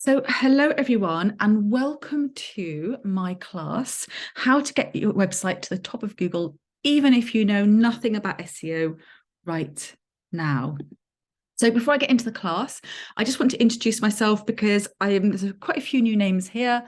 So hello everyone and welcome to my class, How to Get Your Website to the Top of Google, even if you know nothing about SEO right now. So before I get into the class, I just want to introduce myself because there's quite a few new names here,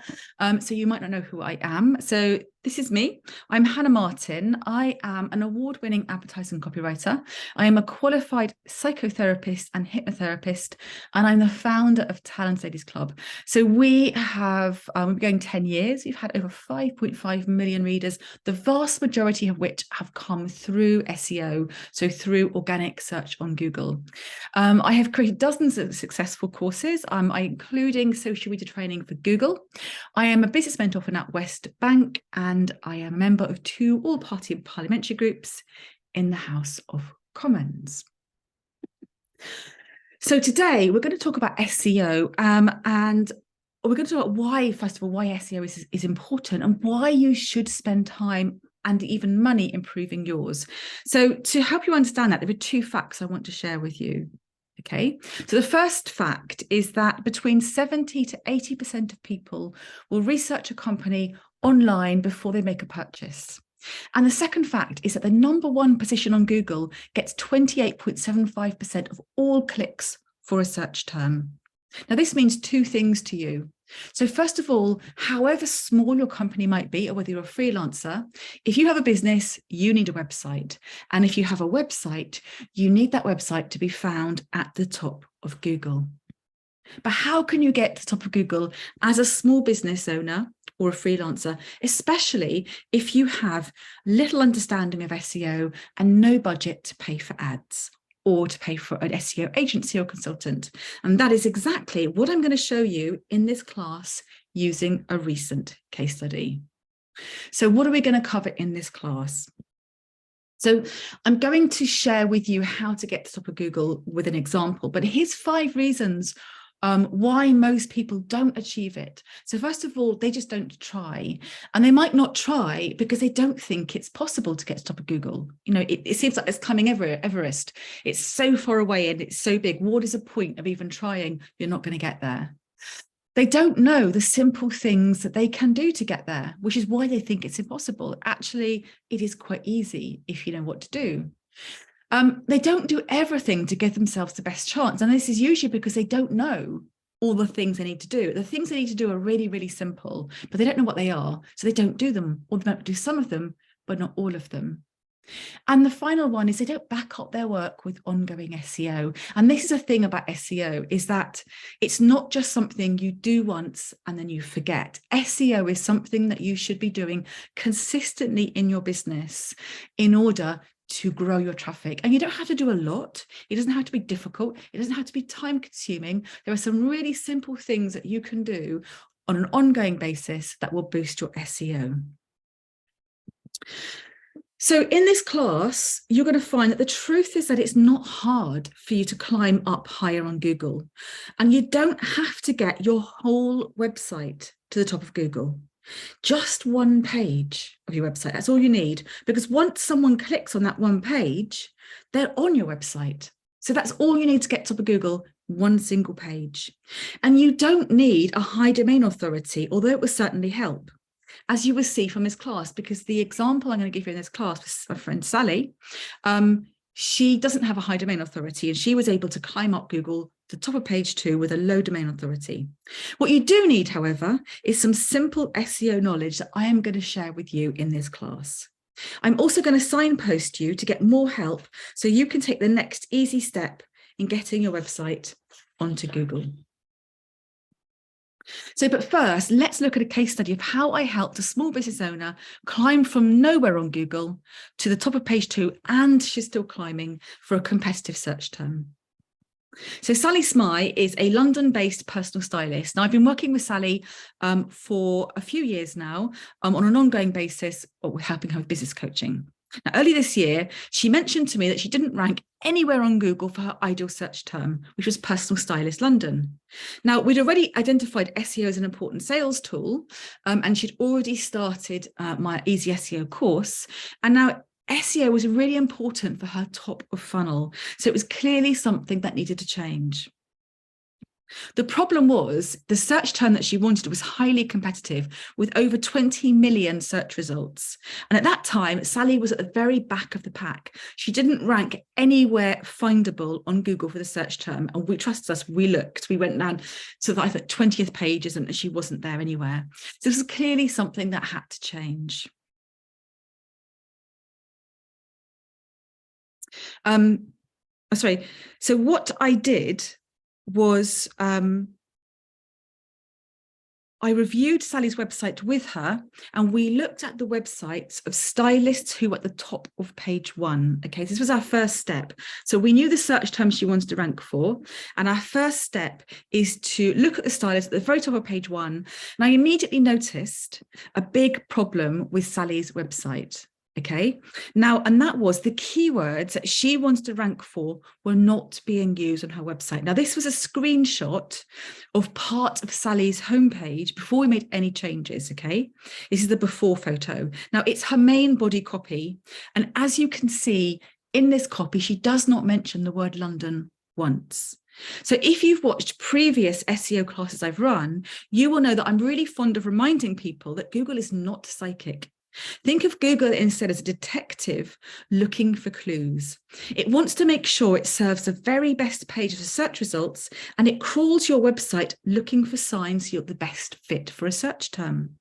so you might not know who I am. So this is me. I'm Hannah Martin. I am an award-winning advertising copywriter. I am a qualified psychotherapist and hypnotherapist, and I'm the founder of Talent Ladies Club. So we have, we've been going 10 years. We've had over 5.5 million readers, the vast majority of which have come through SEO, so through organic search on Google. I have created dozens of successful courses, including social media training for Google. I am a business mentor for NatWest Bank, and I am a member of 2 all-party parliamentary groups in the House of Commons. So today we're going to talk about SEO, and we're going to talk about why, first of all, why SEO is important and why you should spend time and even money improving yours. So to help you understand that, there are 2 facts I want to share with you. Okay, so the first fact is that between 70 to 80% of people will research a company online before they make a purchase. And the second fact is that the #1 position on Google gets 28.75% of all clicks for a search term. Now, this means 2 things to you. So first of all, however small your company might be, or whether you're a freelancer, if you have a business, you need a website. And if you have a website, you need that website to be found at the top of Google. But how can you get to the top of Google as a small business owner or a freelancer, especially if you have little understanding of SEO and no budget to pay for ads or to pay for an SEO agency or consultant? And that is exactly what I'm going to show you in this class using a recent case study. So what are we going to cover in this class? So I'm going to share with you how to get to the top of Google with an example, but here's 5 reasons why most people don't achieve it. So first of all, they just don't try, and they might not try because they don't think it's possible to get to the top of Google. You know, it seems like it's climbing Everest. It's so far away and it's so big. What is the point of even trying? You're not going to get there. They don't know the simple things that they can do to get there, which is why they think it's impossible. Actually, it is quite easy if you know what to do. They don't do everything to give themselves the best chance. And this is usually because they don't know all the things they need to do. The things they need to do are really, really simple, but they don't know what they are. So they don't do them, or they might do some of them, but not all of them. And the final one is they don't back up their work with ongoing SEO. And this is a thing about SEO, is that it's not just something you do once and then you forget. SEO is something that you should be doing consistently in your business in order to grow your traffic. And you don't have to do a lot. It doesn't have to be difficult. It doesn't have to be time consuming. There are some really simple things that you can do on an ongoing basis that will boost your SEO. So in this class, you're going to find that the truth is that it's not hard for you to climb up higher on Google. And you don't have to get your whole website to the top of Google. Just 1 page of your website, that's all you need, because once someone clicks on that 1 page, they're on your website. So that's all you need to get top of Google, 1 single page. And you don't need a high domain authority, although it will certainly help, as you will see from this class, because the example I'm going to give you in this class was my friend Sally. She doesn't have a high domain authority, and she was able to climb up Google to the top of page 2 with a low domain authority. What you do need, however, is some simple SEO knowledge that I am going to share with you in this class. I'm also going to signpost you to get more help so you can take the next easy step in getting your website onto Google. So, but first, let's look at a case study of how I helped a small business owner climb from nowhere on Google to the top of page 2, and she's still climbing for a competitive search term. So Sally Smyth is a London-based personal stylist. Now, I've been working with Sally for a few years now on an ongoing basis, or helping her with business coaching. Now, early this year, she mentioned to me that she didn't rank anywhere on Google for her ideal search term, which was personal stylist London. Now, we'd already identified SEO as an important sales tool, and she'd already started my Easy SEO course. And now SEO was really important for her top of funnel. So it was clearly something that needed to change. The problem was the search term that she wanted was highly competitive with over 20 million search results. And at that time, Sally was at the very back of the pack. She didn't rank anywhere findable on Google for the search term. And we trusted us, we looked, we went down to the 20th pages and she wasn't there anywhere. So this was clearly something that had to change. So what I did was I reviewed Sally's website with her, and we looked at the websites of stylists who were at the top of page 1. Okay, this was our first step. So we knew the search terms she wanted to rank for, and our first step is to look at the stylists at the very top of page 1. And I immediately noticed a big problem with Sally's website. Okay, now, and that was the keywords that she wanted to rank for were not being used on her website. Now, this was a screenshot of part of Sally's homepage before we made any changes. Okay, this is the before photo. Now, it's her main body copy. And as you can see in this copy, she does not mention the word London once. So if you've watched previous SEO classes I've run, you will know that I'm really fond of reminding people that Google is not psychic. Think of Google instead as a detective looking for clues. It wants to make sure it serves the very best page of the search results, and it crawls your website looking for signs you're the best fit for a search term.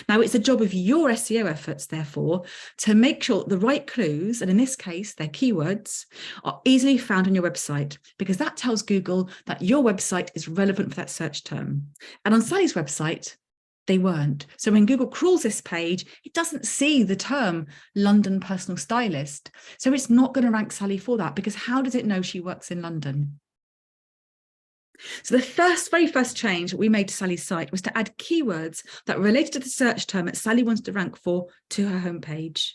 Now, it's the job of your SEO efforts, therefore, to make sure the right clues, and in this case, their keywords, are easily found on your website, because that tells Google that your website is relevant for that search term. And on Sally's website, they weren't. So when Google crawls this page, it doesn't see the term London personal stylist. So it's not going to rank Sally for that, because how does it know she works in London? So the very first change that we made to Sally's site was to add keywords that related to the search term that Sally wanted to rank for to her homepage.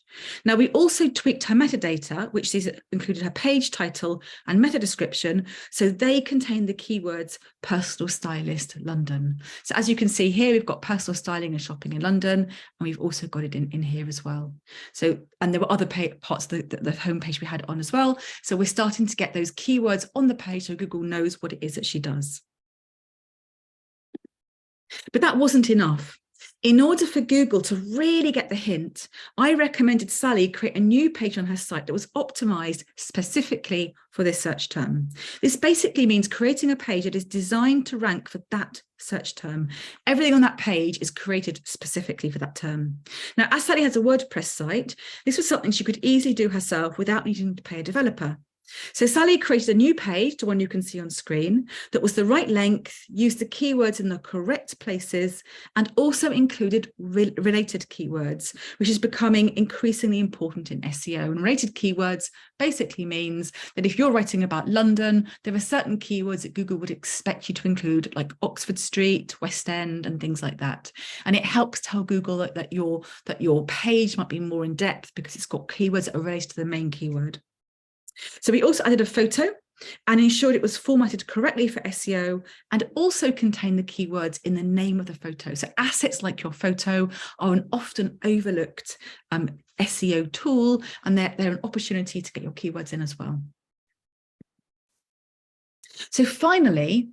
Now, we also tweaked her metadata, which included her page title and meta description, so they contain the keywords personal stylist London. So as you can see here, we've got personal styling and shopping in London, and we've also got it in here as well. So, and there were other parts of the homepage we had on as well. So we're starting to get those keywords on the page so Google knows what it is that she does. But that wasn't enough. In order for Google to really get the hint, I recommended Sally create a new page on her site that was optimized specifically for this search term. This basically means creating a page that is designed to rank for that search term. Everything on that page is created specifically for that term. Now, as Sally has a WordPress site, this was something she could easily do herself without needing to pay a developer. So Sally created a new page, the one you can see on screen, that was the right length, used the keywords in the correct places, and also included related keywords, which is becoming increasingly important in SEO. And related keywords basically means that if you're writing about London, there are certain keywords that Google would expect you to include, like Oxford Street, West End, and things like that. And it helps tell Google that your page might be more in depth because it's got keywords that are related to the main keyword. So we also added a photo and ensured it was formatted correctly for SEO, and also contained the keywords in the name of the photo. So assets like your photo are an often overlooked SEO tool, and they're an opportunity to get your keywords in as well. So finally,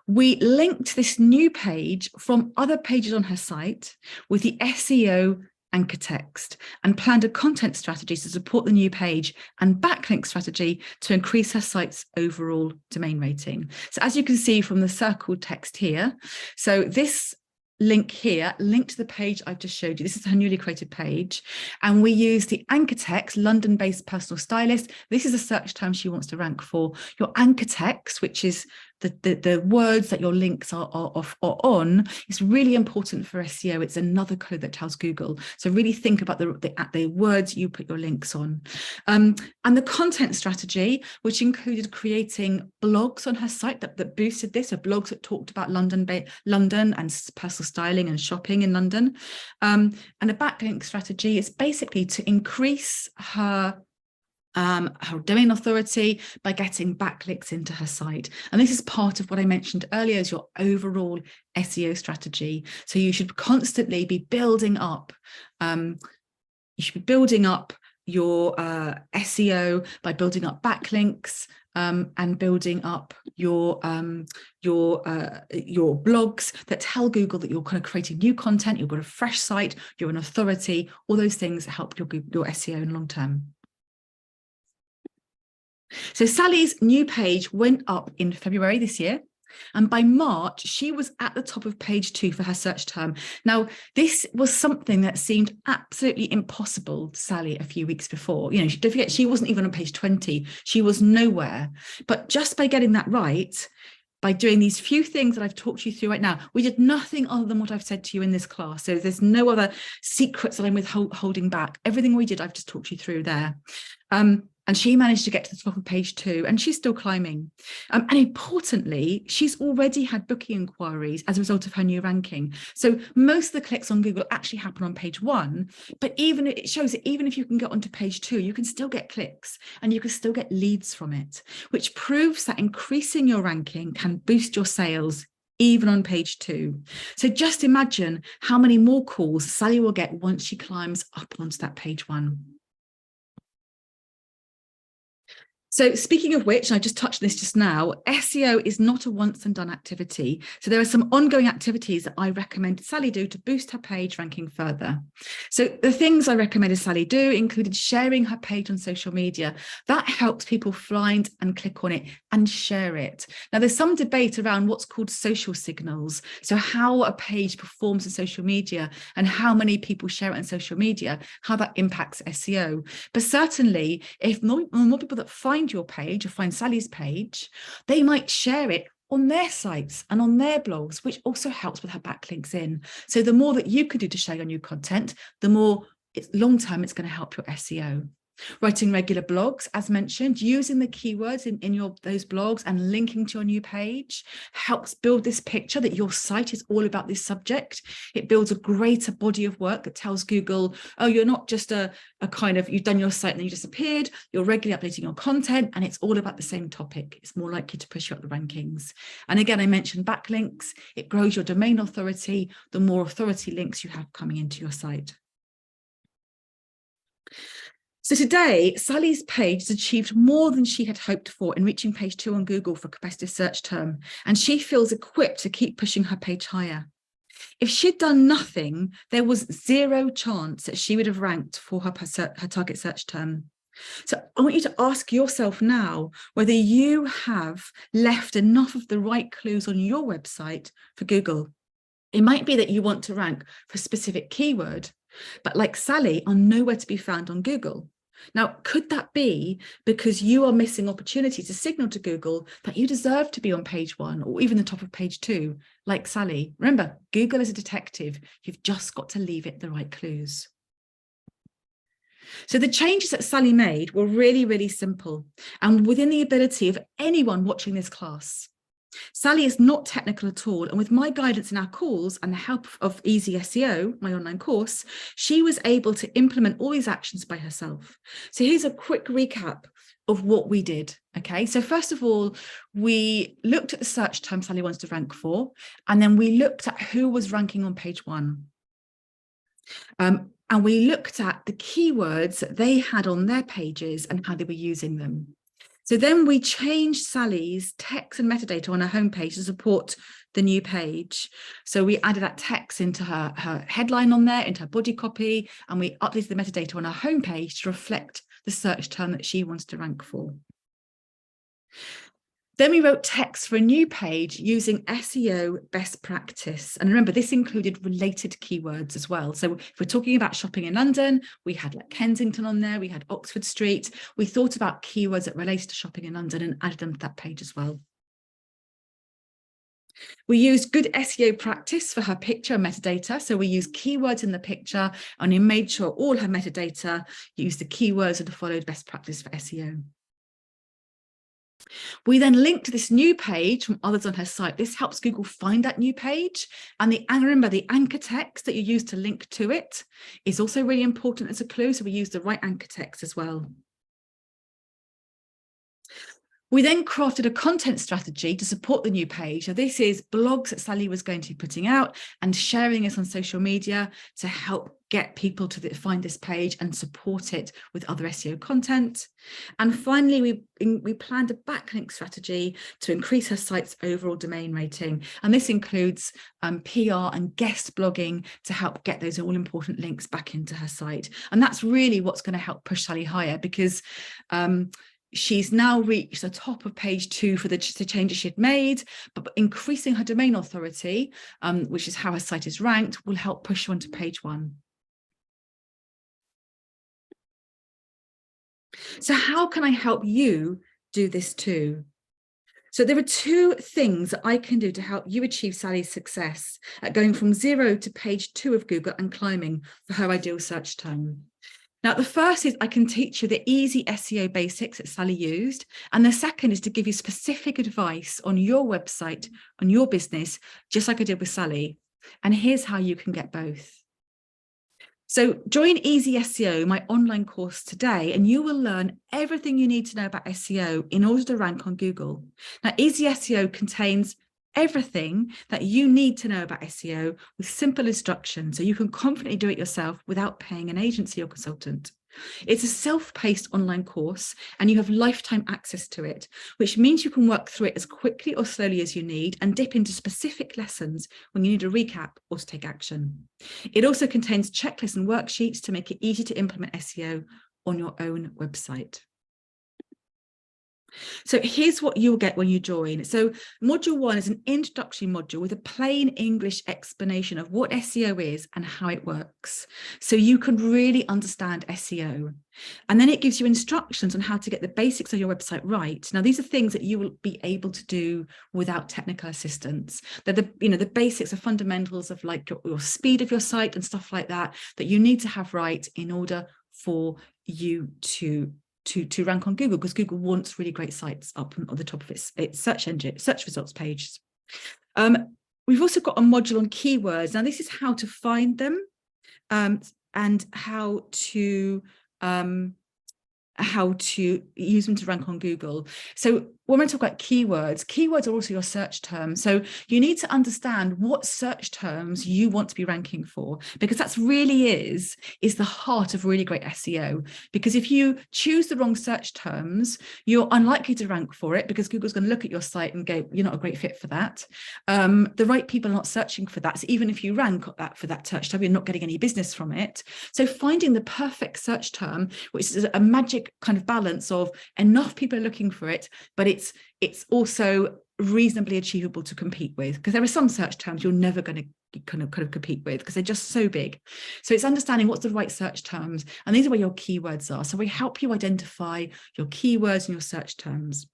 we linked this new page from other pages on her site with the SEO anchor text, and planned a content strategy to support the new page and backlink strategy to increase her site's overall domain rating. So as you can see from the circled text here, so this link here linked to the page I've just showed you. This is her newly created page, and we use the anchor text, London-based personal stylist. This is a search term she wants to rank for. Your anchor text, which is the words that your links are on, is really important for SEO. It's another code that tells Google. So really think about the words you put your links on. And the content strategy, which included creating blogs on her site that boosted this, so blogs that talked about London and personal styling and shopping in London. And a backlink strategy is basically to increase her domain authority by getting backlinks into her site. And this is part of what I mentioned earlier as your overall SEO strategy. So you should constantly be building up SEO by building up backlinks and building up your blogs that tell Google that you're kind of creating new content, you've got a fresh site, you're an authority, all those things that help your SEO in long term. So Sally's new page went up in February this year. And by March, she was at the top of page 2 for her search term. Now, this was something that seemed absolutely impossible to Sally a few weeks before. You know, don't forget, she wasn't even on page 20. She was nowhere. But just by getting that right, by doing these few things that I've talked you through right now, we did nothing other than what I've said to you in this class. So there's no other secrets that I'm withholding back. Everything we did, I've just talked you through there. And she managed to get to the top of page 2, and she's still climbing. And importantly, she's already had booking inquiries as a result of her new ranking. So most of the clicks on Google actually happen on page 1, but even it shows that even if you can get onto page 2, you can still get clicks and you can still get leads from it, which proves that increasing your ranking can boost your sales even on page 2. So just imagine how many more calls Sally will get once she climbs up onto that page 1. So speaking of which, and I just touched on this just now, SEO is not a once and done activity. So there are some ongoing activities that I recommended Sally do to boost her page ranking further. So the things I recommended Sally do included sharing her page on social media. That helps people find and click on it and share it. Now there's some debate around what's called social signals. So how a page performs in social media and how many people share it on social media, how that impacts SEO. But certainly if more people that find your page or find Sally's page, they might share it on their sites and on their blogs, which also helps with her backlinks in. So the more that you can do to share your new content, the more long term it's going to help your SEO. Writing regular blogs, as mentioned, using the keywords in those blogs and linking to your new page helps build this picture that your site is all about this subject. It builds a greater body of work that tells Google, oh, you're not just a kind of, you've done your site and then you disappeared, you're regularly updating your content and it's all about the same topic. It's more likely to push you up the rankings. And again, I mentioned backlinks. It grows your domain authority, the more authority links you have coming into your site. So today, Sally's page has achieved more than she had hoped for in reaching page 2 on Google for competitive search term, and she feels equipped to keep pushing her page higher. If she'd done nothing, there was zero chance that she would have ranked for her target search term. So I want you to ask yourself now whether you have left enough of the right clues on your website for Google. It might be that you want to rank for a specific keyword, but like Sally, are nowhere to be found on Google. Now, could that be because you are missing opportunities to signal to Google that you deserve to be on page 1 or even the top of page 2, like Sally? Remember, Google is a detective. You've just got to leave it the right clues. So the changes that Sally made were really, really simple and within the ability of anyone watching this class. Sally is not technical at all, and with my guidance in our calls and the help of Easy SEO, my online course, she was able to implement all these actions by herself. So here's a quick recap of what we did. Okay, so first of all, we looked at the search term Sally wants to rank for, and then we looked at who was ranking on page 1. And we looked at the keywords that they had on their pages and how they were using them. So then we changed Sally's text and metadata on her homepage to support the new page. So we added that text into her headline on there, into her body copy, and we updated the metadata on her homepage to reflect the search term that she wants to rank for. Then we wrote text for a new page using SEO best practice. And remember, this included related keywords as well. So if we're talking about shopping in London, we had like Kensington on there, we had Oxford Street. We thought about keywords that related to shopping in London and added them to that page as well. We used good SEO practice for her picture and metadata. So we used keywords in the picture and we made sure all her metadata used the keywords that followed best practice for SEO. We then linked to this new page from others on her site. This helps Google find that new page. And remember, the anchor text that you use to link to it is also really important as a clue. So we use the right anchor text as well. We then crafted a content strategy to support the new page. So this is blogs that Sally was going to be putting out and sharing this on social media to help get people to find this page and support it with other SEO content. And finally, we planned a backlink strategy to increase her site's overall domain rating. And this includes PR and guest blogging to help get those all important links back into her site. And that's really what's going to help push Sally higher, because she's now reached the top of page 2 for the changes she'd made, but increasing her domain authority, which is how her site is ranked, will help push her onto page 1. So how can I help you do this too? So there are 2 things that I can do to help you achieve Sally's success at going from 0 to page 2 of Google and climbing for her ideal search term. Now, the first is I can teach you the easy SEO basics that Sally used. And the second is to give you specific advice on your website, on your business, just like I did with Sally. And here's how you can get both. So join Easy SEO, my online course today, and you will learn everything you need to know about SEO in order to rank on Google. Now, Easy SEO contains everything that you need to know about SEO with simple instructions, so you can confidently do it yourself without paying an agency or consultant. It's a self-paced online course and you have lifetime access to it, which means you can work through it as quickly or slowly as you need and dip into specific lessons when you need a recap or to take action. It also contains checklists and worksheets to make it easy to implement SEO on your own website. So here's what you'll get when you join. So module 1 is an introductory module with a plain English explanation of what SEO is and how it works, so you can really understand SEO. And then it gives you instructions on how to get the basics of your website right. Now, these are things that you will be able to do without technical assistance. They're the basics of fundamentals of like your speed of your site and stuff like that, that you need to have right in order for you to rank on Google, because Google wants really great sites up on the top of its search results pages. We've also got a module on keywords. Now, this is how to find them and how to use them to rank on Google. So when we talk about keywords are also your search terms. So you need to understand what search terms you want to be ranking for, because that's really is the heart of really great SEO. Because if you choose the wrong search terms, you're unlikely to rank for it, because Google's going to look at your site and go, you're not a great fit for that. The right people are not searching for that. So even if you rank for that search term, you're not getting any business from it. So finding the perfect search term, which is a magic kind of balance of enough people are looking for it, but it's also reasonably achievable to compete with, because there are some search terms you're never going to kind of compete with because they're just so big. So it's understanding what's the right search terms, and these are where your keywords are. So we help you identify your keywords and your search terms.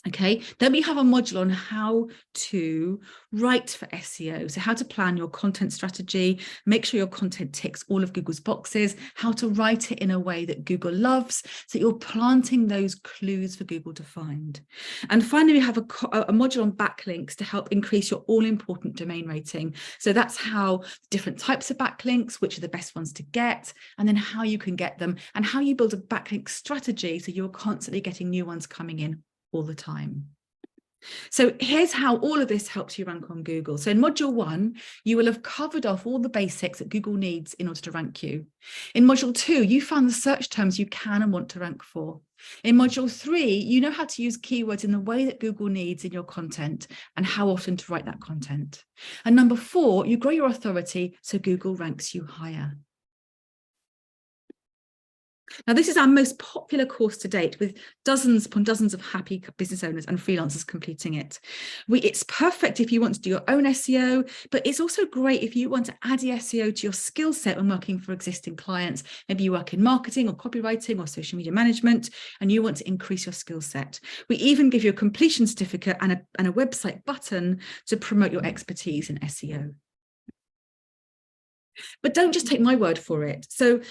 Okay, then we have a module on how to write for SEO. So how to plan your content strategy, make sure your content ticks all of Google's boxes, how to write it in a way that Google loves, so you're planting those clues for Google to find. And finally, we have a module on backlinks to help increase your all-important domain rating. So that's how different types of backlinks, which are the best ones to get, and then how you can get them, and how you build a backlink strategy so you're constantly getting new ones coming in all the time. So here's how all of this helps you rank on Google. So in module 1, you will have covered off all the basics that Google needs in order to rank you. In module 2, you found the search terms you can and want to rank for. In module 3, you know how to use keywords in the way that Google needs in your content and how often to write that content. And number 4, you grow your authority so Google ranks you higher. Now, this is our most popular course to date, with dozens upon dozens of happy business owners and freelancers completing it. It's perfect if you want to do your own SEO, but it's also great if you want to add SEO to your skill set when working for existing clients. Maybe you work in marketing or copywriting or social media management, and you want to increase your skill set. We even give you a completion certificate and a website button to promote your expertise in SEO. But don't just take my word for it. So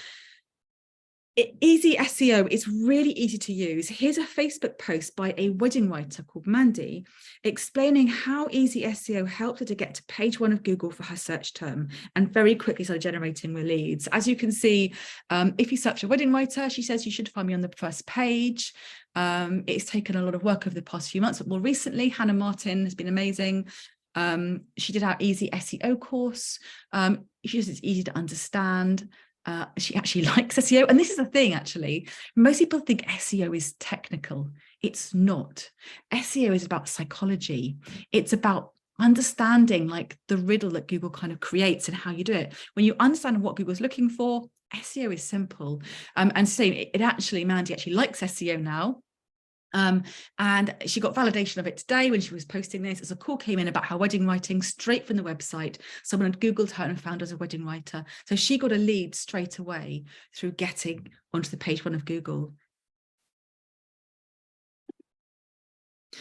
Easy SEO is really easy to use. Here's a Facebook post by a wedding writer called Mandy explaining how Easy SEO helped her to get to page 1 of Google for her search term and very quickly started generating the leads. As you can see, if you search a wedding writer, she says you should find me on the first page. It's taken a lot of work over the past few months, but more recently, Hannah Martin has been amazing. She did our easy SEO course. She says it's easy to understand. She actually likes SEO. And this is the thing, actually. Most people think SEO is technical. It's not. SEO is about psychology. It's about understanding like the riddle that Google kind of creates and how you do it. When you understand what Google's looking for, SEO is simple. And so Mandy actually likes SEO now. And she got validation of it today when she was posting this, as a call came in about her wedding writing straight from the website. Someone had Googled her and found her as a wedding writer. So she got a lead straight away through getting onto the page 1 of Google.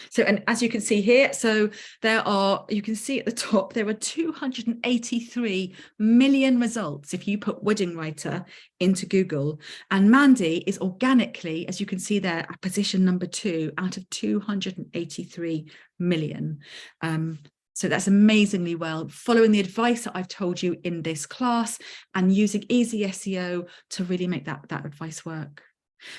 So, and as you can see here, so you can see at the top, there are 283 million results if you put wedding writer into Google. And Mandy is organically, as you can see there, at position number 2 out of 283 million. So that's amazingly well, following the advice that I've told you in this class and using easy SEO to really make that advice work.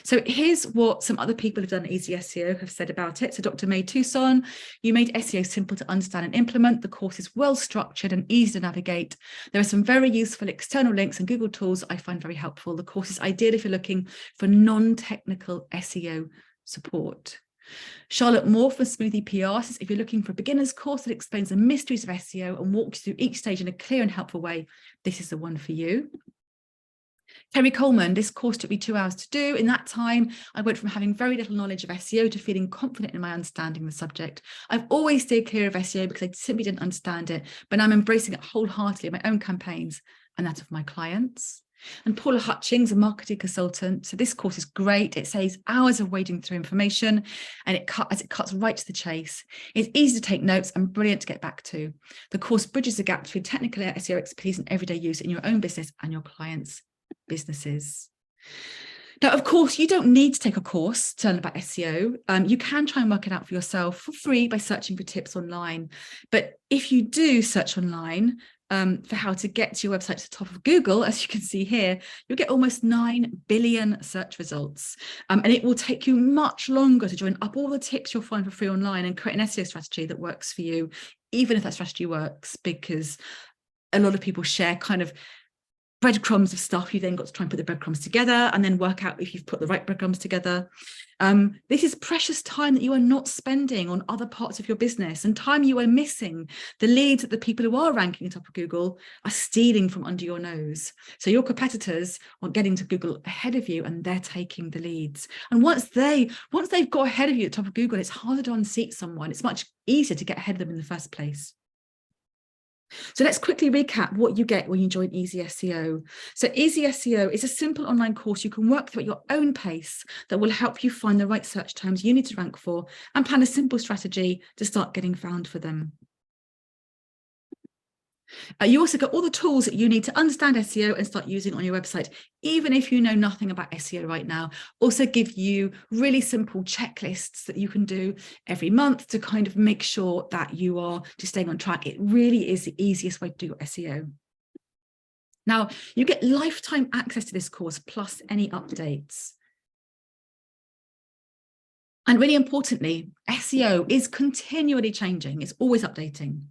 So here's what some other people who've done easy SEO have said about it. So Dr. May Tucson, you made SEO simple to understand and implement. The course is well structured and easy to navigate. There are some very useful external links and Google tools I find very helpful. The course is ideal if you're looking for non-technical SEO support. Charlotte Moore from Smoothie PR says, if you're looking for a beginner's course that explains the mysteries of SEO and walks you through each stage in a clear and helpful way, this is the one for you. Terry Coleman, this course took me 2 hours to do. In that time, I went from having very little knowledge of SEO to feeling confident in my understanding of the subject. I've always stayed clear of SEO because I simply didn't understand it, but I'm embracing it wholeheartedly in my own campaigns and that of my clients. And Paula Hutchings, a marketing consultant. So this course is great. It saves hours of wading through information and it cuts right to the chase. It's easy to take notes and brilliant to get back to. The course bridges the gap between technical SEO expertise and everyday use in your own business and your clients' businesses. Now, of course, you don't need to take a course to learn about SEO. You can try and work it out for yourself for free by searching for tips online. But if you do search online for how to get to your website to the top of Google, as you can see here, you'll get almost 9 billion search results. And it will take you much longer to join up all the tips you'll find for free online and create an SEO strategy that works for you, even if that strategy works, because a lot of people share kind of breadcrumbs of stuff. You then got to try and put the breadcrumbs together and then work out if you've put the right breadcrumbs together. This is precious time that you are not spending on other parts of your business and time you are missing. The leads that the people who are ranking at top of Google are stealing from under your nose. So your competitors are getting to Google ahead of you and they're taking the leads. And once they've got ahead of you at top of Google, it's harder to unseat someone. It's much easier to get ahead of them in the first place. So let's quickly recap what you get when you join Easy SEO. So Easy SEO is a simple online course you can work through at your own pace that will help you find the right search terms you need to rank for and plan a simple strategy to start getting found for them. You also get all the tools that you need to understand SEO and start using on your website, even if you know nothing about SEO right now. Also give you really simple checklists that you can do every month to kind of make sure that you are just staying on track. It really is the easiest way to do your SEO. Now, you get lifetime access to this course plus any updates. And really importantly, SEO is continually changing. It's always updating.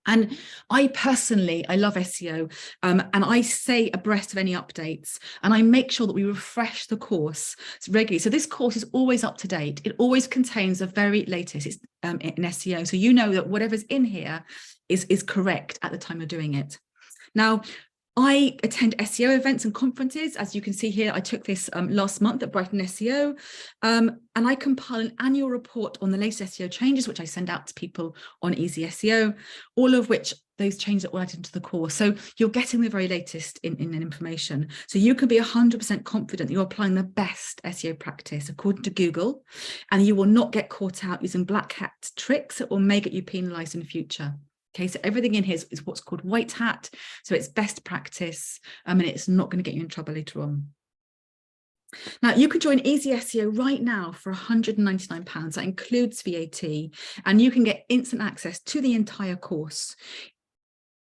And I love SEO and I stay abreast of any updates and I make sure that we refresh the course regularly. So this course is always up to date. It always contains the very latest in SEO. So you know that whatever's in here is correct at the time you're doing it. Now, I attend SEO events and conferences. As you can see here, I took this last month at Brighton SEO, and I compile an annual report on the latest SEO changes, which I send out to people on Easy SEO, all of which those changes are all added into the course. So you're getting the very latest in information. So you can be 100% confident that you're applying the best SEO practice according to Google, and you will not get caught out using black hat tricks that will may get you penalized in the future. Okay, so everything in here is what's called white hat. So it's best practice and it's not going to get you in trouble later on. Now, you can join Easy SEO right now for £199. That includes VAT, and you can get instant access to the entire course.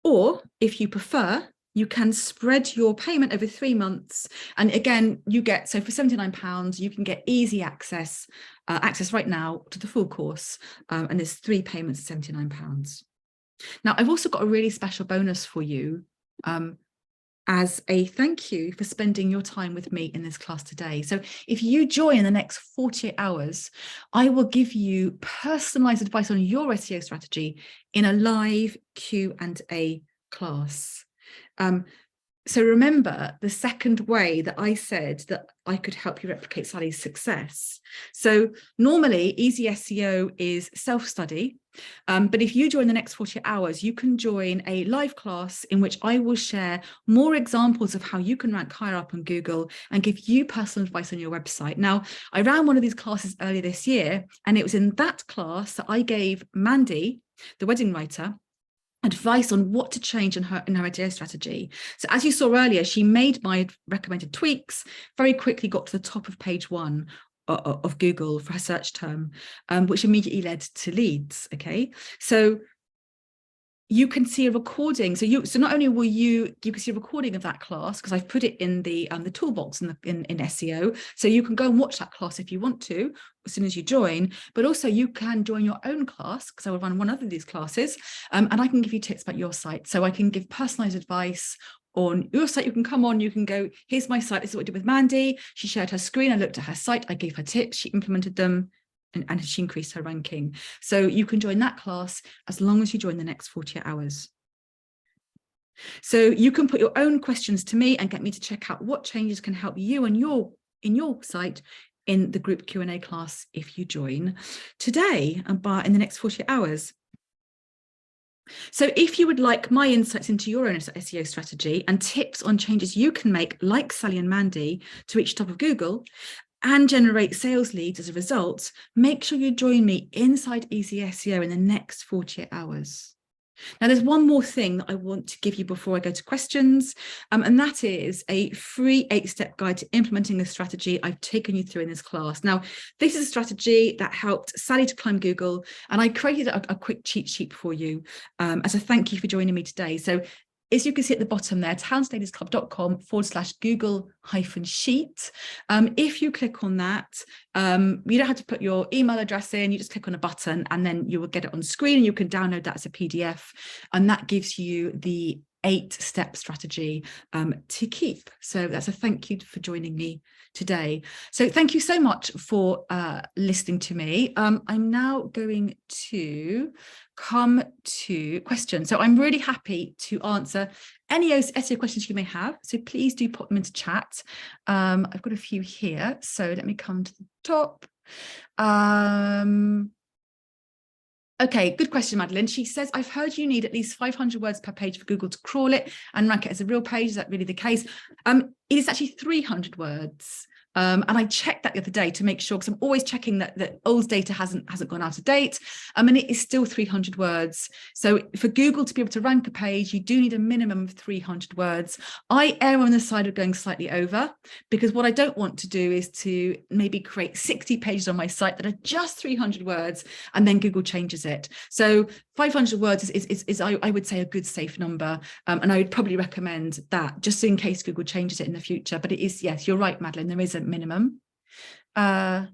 Or if you prefer, you can spread your payment over 3 months. And again, you get, so for £79, you can get easy access right now to the full course. And there's 3 payments of £79. Now, I've also got a really special bonus for you, as a thank you for spending your time with me in this class today. So if you join in the next 48 hours, I will give you personalized advice on your SEO strategy in a live Q&A class. So remember the second way that I said that I could help you replicate Sally's success. So normally easy SEO is self-study, but if you join the next 48 hours, you can join a live class in which I will share more examples of how you can rank higher up on Google and give you personal advice on your website. Now, I ran one of these classes earlier this year, and it was in that class that I gave Mandy, the wedding writer, advice on what to change in her SEO strategy. So as you saw earlier, she made my recommended tweaks, very quickly got to the top of page 1 of Google for her search term, which immediately led to leads. Okay, so you can see a recording. So not only will you can see a recording of that class, because I've put it in the toolbox in SEO, so you can go and watch that class if you want to as soon as you join, but also you can join your own class, because I will run one other of these classes, and I can give you tips about your site. So I can give personalized advice on your site. You can come on, you can go, here's my site, this is what I did with Mandy. She shared her screen, I looked at her site, I gave her tips, she implemented them, and she increased her ranking. So you can join that class as long as you join the next 48 hours. So you can put your own questions to me and get me to check out what changes can help you and in your site in the group Q&A class if you join today and in the next 48 hours. So if you would like my insights into your own SEO strategy and tips on changes you can make, like Sally and Mandy, to reach top of Google and generate sales leads as a result, make sure you join me inside Easy SEO in the next 48 hours. Now, there's one more thing that I want to give you before I go to questions, and that is a free 8-step guide to implementing the strategy I've taken you through in this class. Now, this is a strategy that helped Sally to climb Google, and I created a quick cheat sheet for you as a thank you for joining me today. So as you can see at the bottom there, townsladiesclub.com/Google-sheet. If you click on that, you don't have to put your email address in, you just click on a button and then you will get it on screen and you can download that as a PDF. And that gives you the 8-step strategy to keep. So that's a thank you for joining me today. So thank you so much for listening to me. I'm now going to come to questions. So I'm really happy to answer any SEO questions you may have. So please do put them into chat. I've got a few here. So let me come to the top. Okay, good question, Madeline. She says, I've heard you need at least 500 words per page for Google to crawl it and rank it as a real page. Is that really the case? It is actually 300 words. And I checked that the other day to make sure, because I'm always checking that old data hasn't gone out of date. And it is still 300 words. So for Google to be able to rank a page, you do need a minimum of 300 words. I err on the side of going slightly over, because what I don't want to do is to maybe create 60 pages on my site that are just 300 words, and then Google changes it. So 500 words is I would say, a good safe number. And I would probably recommend that just in case Google changes it in the future. But it is, yes, you're right, Madeline, there is a minimum. Okay,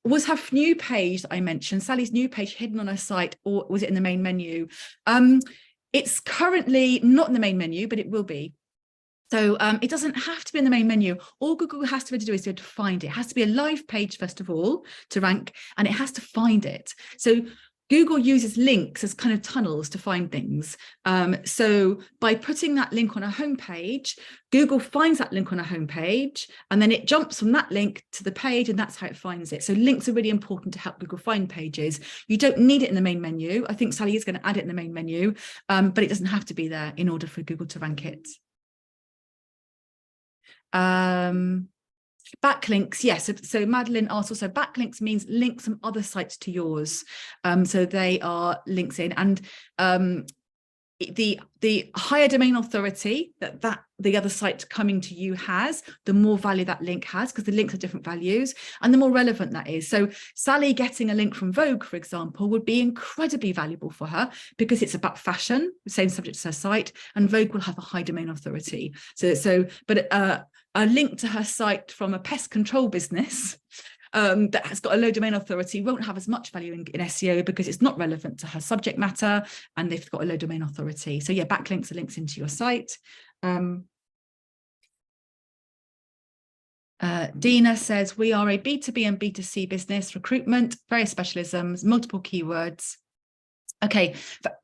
was her new page that I mentioned, Sally's new page, hidden on her site, or was it in the main menu? It's currently not in the main menu, but it will be. So it doesn't have to be in the main menu. All Google has to be able to do is be able to find it. It has to be a live page, first of all, to rank, and it has to find it. So Google uses links as kind of tunnels to find things. So by putting that link on a homepage, Google finds that link on a homepage, and then it jumps from that link to the page, and that's how it finds it. So links are really important to help Google find pages. You don't need it in the main menu. I think Sally is going to add it in the main menu, but it doesn't have to be there in order for Google to rank it. Backlinks, yes. So Madeline asked also, backlinks means links from other sites to yours. So they are links in, and the higher domain authority that the other site coming to you has, the more value that link has, because the links are different values, and the more relevant that is. So Sally getting a link from Vogue, for example, would be incredibly valuable for her, because it's about fashion, the same subject as her site, and Vogue will have a high domain authority. But a link to her site from a pest control business that has got a low domain authority won't have as much value in SEO because it's not relevant to her subject matter and they've got a low domain authority. So yeah, backlinks are links into your site. Dina says, we are a B2B and B2C business, recruitment, various specialisms, multiple keywords. Okay,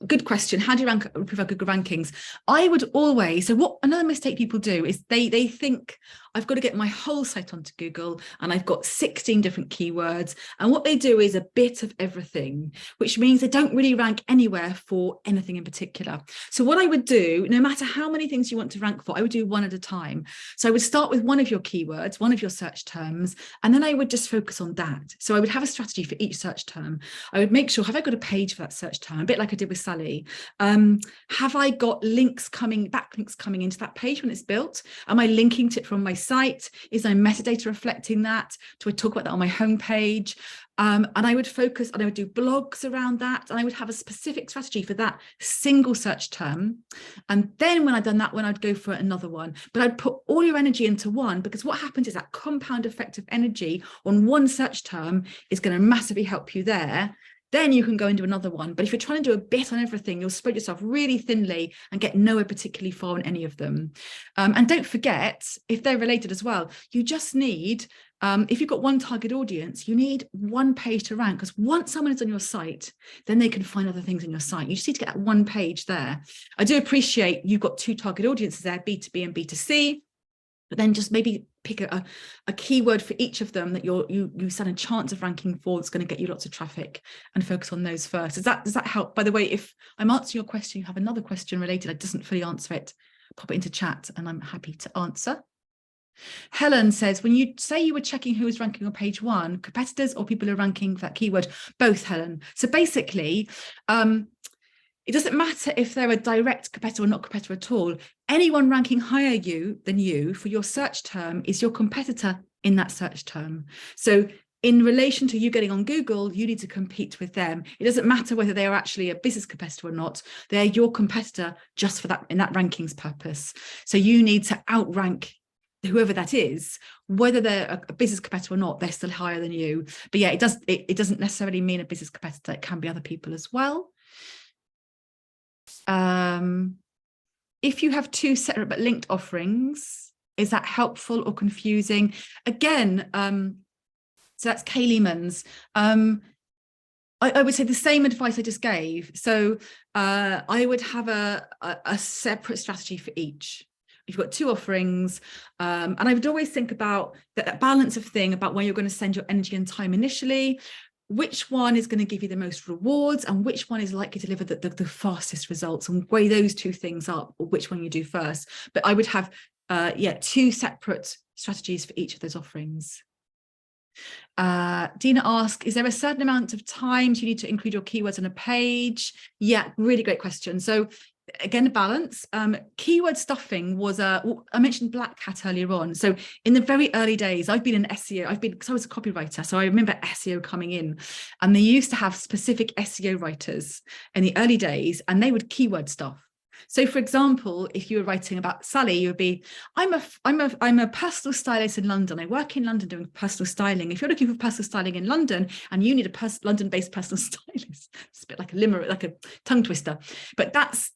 good question. How do you improve our Google rankings? I would always, so what another mistake people do is they think I've got to get my whole site onto Google and I've got 16 different keywords. And what they do is a bit of everything, which means they don't really rank anywhere for anything in particular. So what I would do, no matter how many things you want to rank for, I would do one at a time. So I would start with one of your keywords, one of your search terms, and then I would just focus on that. So I would have a strategy for each search term. I would make sure, have I got a page for that search term? A bit like I did with Sally. Have I got backlinks coming into that page when it's built? Am I linking to it from my site? Is my metadata reflecting that? Do I talk about that on my homepage? And I would focus and I would do blogs around that. And I would have a specific strategy for that single search term. And then when I'd done that one, I'd go for another one. But I'd put all your energy into one, because what happens is that compound effect of energy on one search term is going to massively help you there. Then you can go into another one. But if you're trying to do a bit on everything, you'll spread yourself really thinly and get nowhere particularly far on any of them. And don't forget, if they're related as well, you just need, if you've got one target audience, you need one page to rank, because once someone is on your site, then they can find other things in your site. You just need to get that one page there. I do appreciate you've got two target audiences there, B2B and B2C. But then just maybe pick a keyword for each of them that you stand a chance of ranking for, that's going to get you lots of traffic, and focus on those first. Does that help? By the way, if I'm answering your question, you have another question related, I doesn't fully answer it, pop it into chat and I'm happy to answer. Helen says, when you say you were checking who was ranking on page one, competitors or people who are ranking for that keyword? Both, Helen. So basically, it doesn't matter if they're a direct competitor or not competitor at all. Anyone ranking higher than you for your search term is your competitor in that search term. So in relation to you getting on Google, you need to compete with them. It doesn't matter whether they are actually a business competitor or not. They're your competitor just for that, in that rankings purpose. So you need to outrank whoever that is, whether they're a business competitor or not, they're still higher than you. But yeah, it doesn't necessarily mean a business competitor. It can be other people as well. If you have two separate but linked offerings, is that helpful or confusing? Again, so that's Kay Lehman's. I would say the same advice I just gave. So I would have a separate strategy for each. You've got two offerings, and I would always think about that balance of thing about where you're going to send your energy and time initially, which one is going to give you the most rewards, and which one is likely to deliver the fastest results, and weigh those two things up, or which one you do first. But I would have, two separate strategies for each of those offerings. Dina asks, is there a certain amount of times you need to include your keywords on a page? Yeah, really great question. So again, a balance. Keyword stuffing was I mentioned Black Hat earlier on. So in the very early days, I've been an SEO, because I was a copywriter. So I remember SEO coming in, and they used to have specific SEO writers in the early days, and they would keyword stuff. So for example, if you were writing about Sally, you would be, I'm a personal stylist in London. I work in London doing personal styling. If you're looking for personal styling in London and you need a London-based personal stylist, it's a bit like a limerick, like a tongue twister, but that's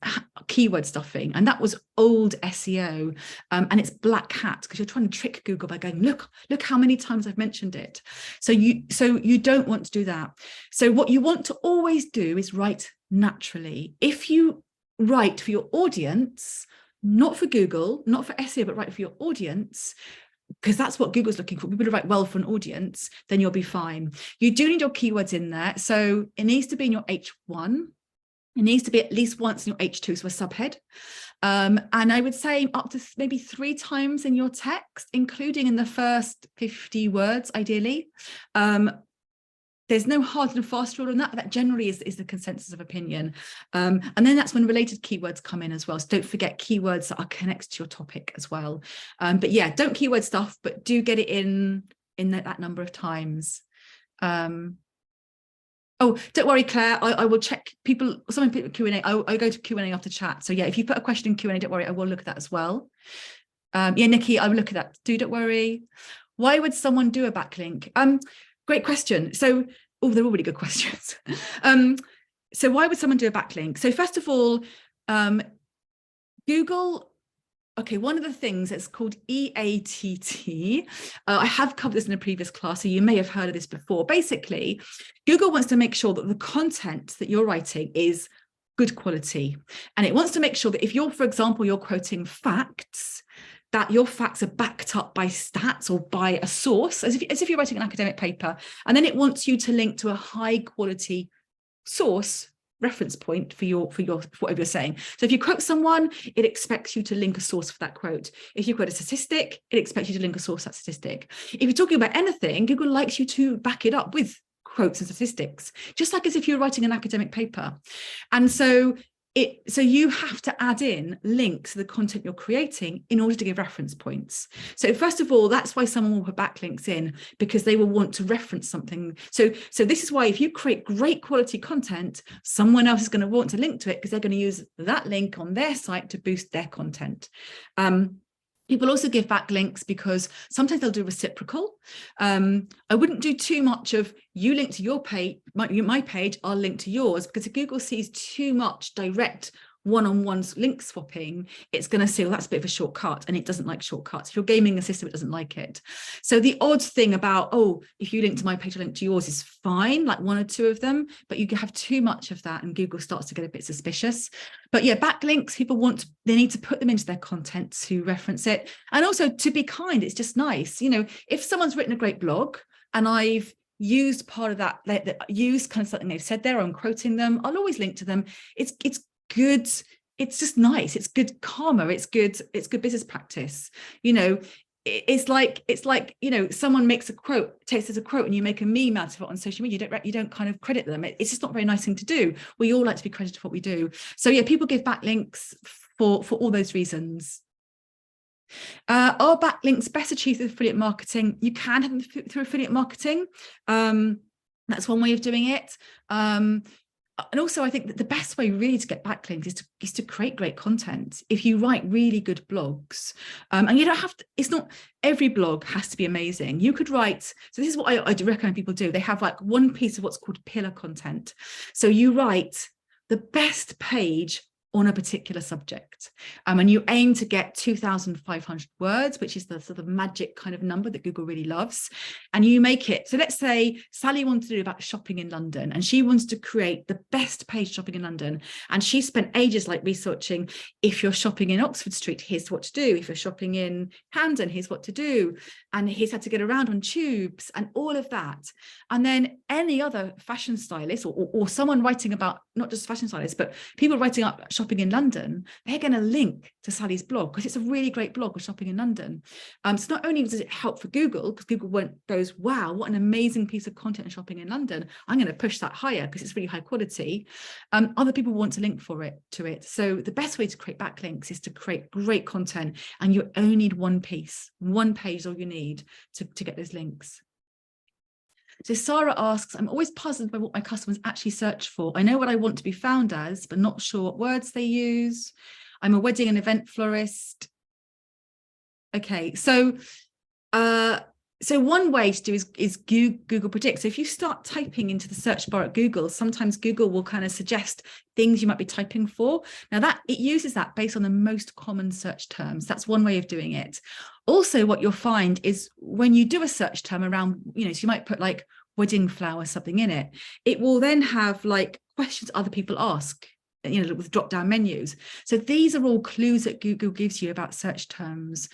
keyword stuffing. And that was old SEO. And it's black hat, because you're trying to trick Google by going, look how many times I've mentioned it. So you don't want to do that. So what you want to always do is write naturally. If you write for your audience, not for Google, not for SEO, but write for your audience, because that's what Google's looking for, people to write well for an audience, then you'll be fine. You do need your keywords in there. So it needs to be in your H1. It needs to be at least once in your H2, so a subhead. And I would say up to maybe 3 times in your text, including in the first 50 words, ideally. There's no hard and fast rule on that, but that generally is the consensus of opinion. And then that's when related keywords come in as well. So don't forget keywords that are connected to your topic as well. But yeah, don't keyword stuff, but do get it in that number of times. Oh, don't worry, Claire, I will check someone put Q&A. I'll go to Q&A after chat. So yeah, if you put a question in Q&A, don't worry, I will look at that as well. Yeah, Nikki, I will look at that. Don't worry. Why would someone do a backlink? Great question. So, oh, they're all really good questions. So why would someone do a backlink? So first of all, Google, okay, one of the things that's called EATT, I have covered this in a previous class, so you may have heard of this before. Basically, Google wants to make sure that the content that you're writing is good quality. And it wants to make sure that if you're, for example, you're quoting facts, that your facts are backed up by stats or by a source, as if you're writing an academic paper. And then it wants you to link to a high quality source reference point for whatever you're saying. So if you quote someone, it expects you to link a source for that quote. If you quote a statistic, it expects you to link a source for that statistic. If you're talking about anything, Google likes you to back it up with quotes and statistics, just like as if you're writing an academic paper. And so you have to add in links to the content you're creating in order to give reference points. So first of all, that's why someone will put backlinks in, because they will want to reference something. So this is why if you create great quality content, someone else is going to want to link to it because they're going to use that link on their site to boost their content. People also give backlinks because sometimes they'll do reciprocal. I wouldn't do too much of you link to your page, my page, I'll link to yours, because if Google sees too much direct one-on-one link swapping, it's going to say, well, that's a bit of a shortcut, and it doesn't like shortcuts. If you're gaming the system, it doesn't like it. So the odd thing about, oh, if you link to my page, I link to yours is fine, like one or two of them, but you can have too much of that and Google starts to get a bit suspicious. But yeah, backlinks, people they need to put them into their content to reference it. And also, to be kind, it's just nice. You know, if someone's written a great blog and I've used part of that, used kind of something they've said there, I'm quoting them, I'll always link to them. It's good, it's just nice, it's good karma, it's good business practice. You know, it's like, you know, someone makes a quote, takes as a quote, and you make a meme out of it on social media, you don't kind of credit them. It's just not a very nice thing to do. We all like to be credited for what we do. So yeah, people give backlinks for all those reasons. Are backlinks best achieved with affiliate marketing? You can have them through affiliate marketing. That's one way of doing it. And also, I think that the best way really to get backlinks is to create great content. If you write really good blogs, and you don't have to, it's not every blog has to be amazing. You could write, so this is what I do recommend people do. They have like one piece of what's called pillar content. So you write the best page on a particular subject, and you aim to get 2,500 words, which is the sort of magic kind of number that Google really loves. And you make it, so let's say Sally wanted to do about shopping in London, and she wants to create the best page shopping in London, and she spent ages like researching, if you're shopping in Oxford Street, here's what to do. If you're shopping in Camden, here's what to do. And he's had to get around on tubes and all of that. And then any other fashion stylist or someone writing about, not just fashion stylists, but people writing up shopping in London, they're going to link to Sally's blog because it's a really great blog of shopping in London. So not only does it help for Google, because Google goes, wow, what an amazing piece of content on shopping in London, I'm going to push that higher because it's really high quality. Other people want to link to it. So the best way to create backlinks is to create great content, and you only need one page is all you need to get those links. So Sarah asks, I'm always puzzled by what my customers actually search for. I know what I want to be found as, but not sure what words they use. I'm a wedding and event florist. Okay, so one way to do is Google Predict. So if you start typing into the search bar at Google, sometimes Google will kind of suggest things you might be typing for. Now it uses that based on the most common search terms. That's one way of doing it. Also, what you'll find is when you do a search term around, so you might put like wedding flower, something in it, it will then have like questions other people ask, with drop-down menus. So these are all clues that Google gives you about search terms.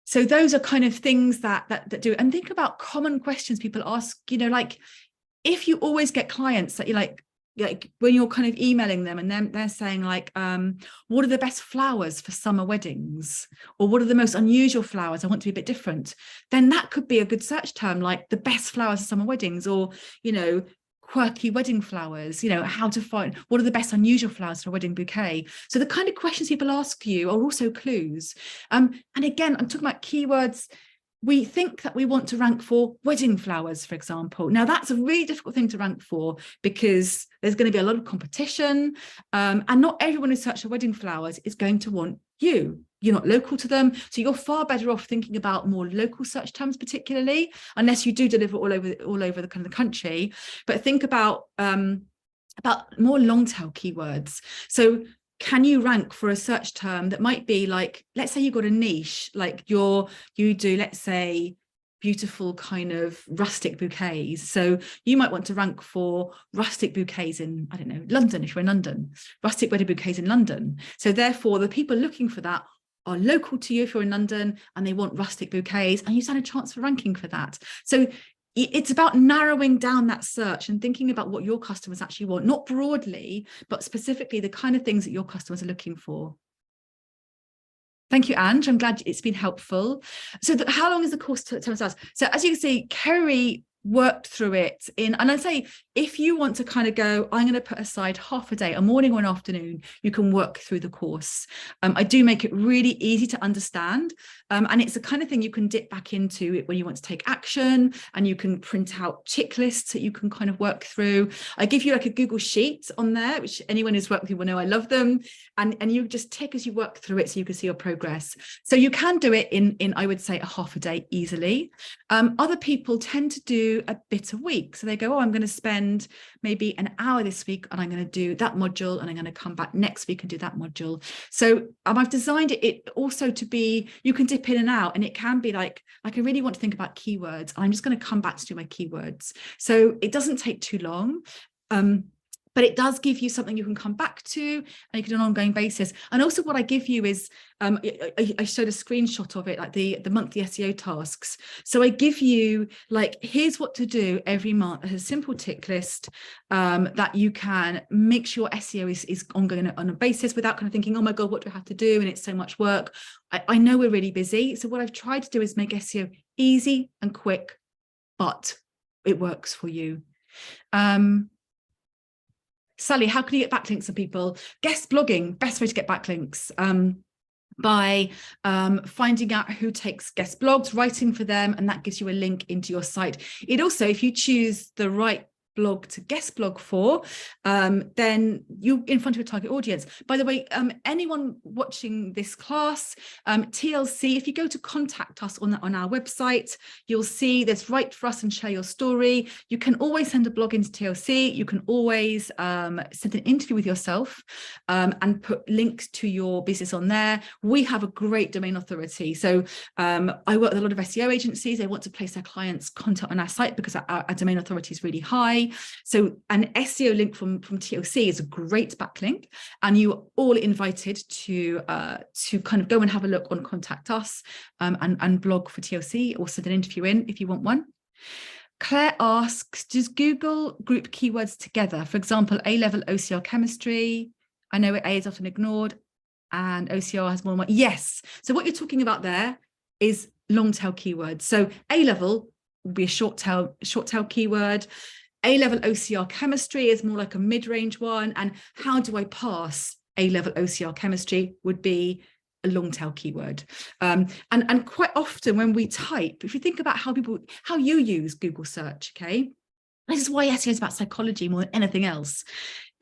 So those are kind of things that do. And think about common questions people ask, like if you always get clients that you're like when you're kind of emailing them and then they're saying like, what are the best flowers for summer weddings? Or what are the most unusual flowers? I want to be a bit different. Then that could be a good search term, like the best flowers for summer weddings, or, quirky wedding flowers, how to find what are the best unusual flowers for a wedding bouquet. So the kind of questions people ask you are also clues. And again, I'm talking about keywords. We think that we want to rank for wedding flowers, for example. Now, that's a really difficult thing to rank for because there's going to be a lot of competition, and not everyone who searches for wedding flowers is going to want You're not local to them, so you're far better off thinking about more local search terms, particularly unless you do deliver all over the kind of the country. But think about more long tail keywords. So can you rank for a search term that might be like, let's say you've got a niche, like you do, let's say, beautiful kind of rustic bouquets. So you might want to rank for rustic bouquets in, I don't know, London, if you're in London, rustic wedding bouquets in London. So therefore, the people looking for that are local to you if you're in London and they want rustic bouquets, and you stand a chance for ranking for that. So it's about narrowing down that search and thinking about what your customers actually want, not broadly, but specifically the kind of things that your customers are looking for. Thank you, Ange. I'm glad it's been helpful. So how long is the course term starts? So as you can see, Kerry worked through it and I'd say if you want to kind of go, I'm going to put aside half a day, a morning or an afternoon, you can work through the course. I do make it really easy to understand, and it's the kind of thing you can dip back into it when you want to take action, and you can print out checklists that you can kind of work through. I give you like a Google Sheet on there, which anyone who's worked with me will know I love them, and you just tick as you work through it so you can see your progress. So you can do it in I would say a half a day easily. Other people tend to do a bit a week, so they go, oh, I'm going to spend maybe an hour this week and I'm going to do that module, and I'm going to come back next week and do that module. So I've designed it also to be, you can dip in and out, and it can be like I really want to think about keywords, I'm just going to come back to do my keywords. So it doesn't take too long. But it does give you something you can come back to, and you can do an ongoing basis. And also what I give you is, I showed a screenshot of it, like the monthly SEO tasks. So I give you like, here's what to do every month, a simple tick list that you can make sure SEO is ongoing on a basis without kind of thinking, oh my God, what do I have to do? And it's so much work. I know we're really busy. So what I've tried to do is make SEO easy and quick, but it works for you. Sally, how can you get backlinks from people? Guest blogging, best way to get backlinks. By finding out who takes guest blogs, writing for them, and that gives you a link into your site. It also, if you choose the right blog to guest blog for, then you're in front of a target audience. By the way, anyone watching this class, TLC, if you go to contact us on our website, you'll see there's write for us and share your story. You can always send a blog into TLC. You can always send an interview with yourself and put links to your business on there. We have a great domain authority. So I work with a lot of SEO agencies. They want to place their clients' content on our site because our domain authority is really high. So an SEO link from TLC is a great backlink, and you are all invited to kind of go and have a look on Contact Us and blog for TLC, or send an interview in if you want one. Claire asks, does Google group keywords together? For example, A-level OCR chemistry. I know A is often ignored and OCR has more than one. Yes. So what you're talking about there is long tail keywords. So A-level will be a short tail keyword. A-level OCR chemistry is more like a mid-range one. And how do I pass A-level OCR chemistry would be a long tail keyword. And quite often when we type, if you think about how you use Google search, okay, this is why SEO is about psychology more than anything else.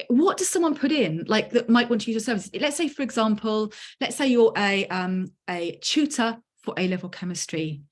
What does someone put in, like, that might want to use your services? Let's say, for example, let's say you're a tutor for A-level chemistry.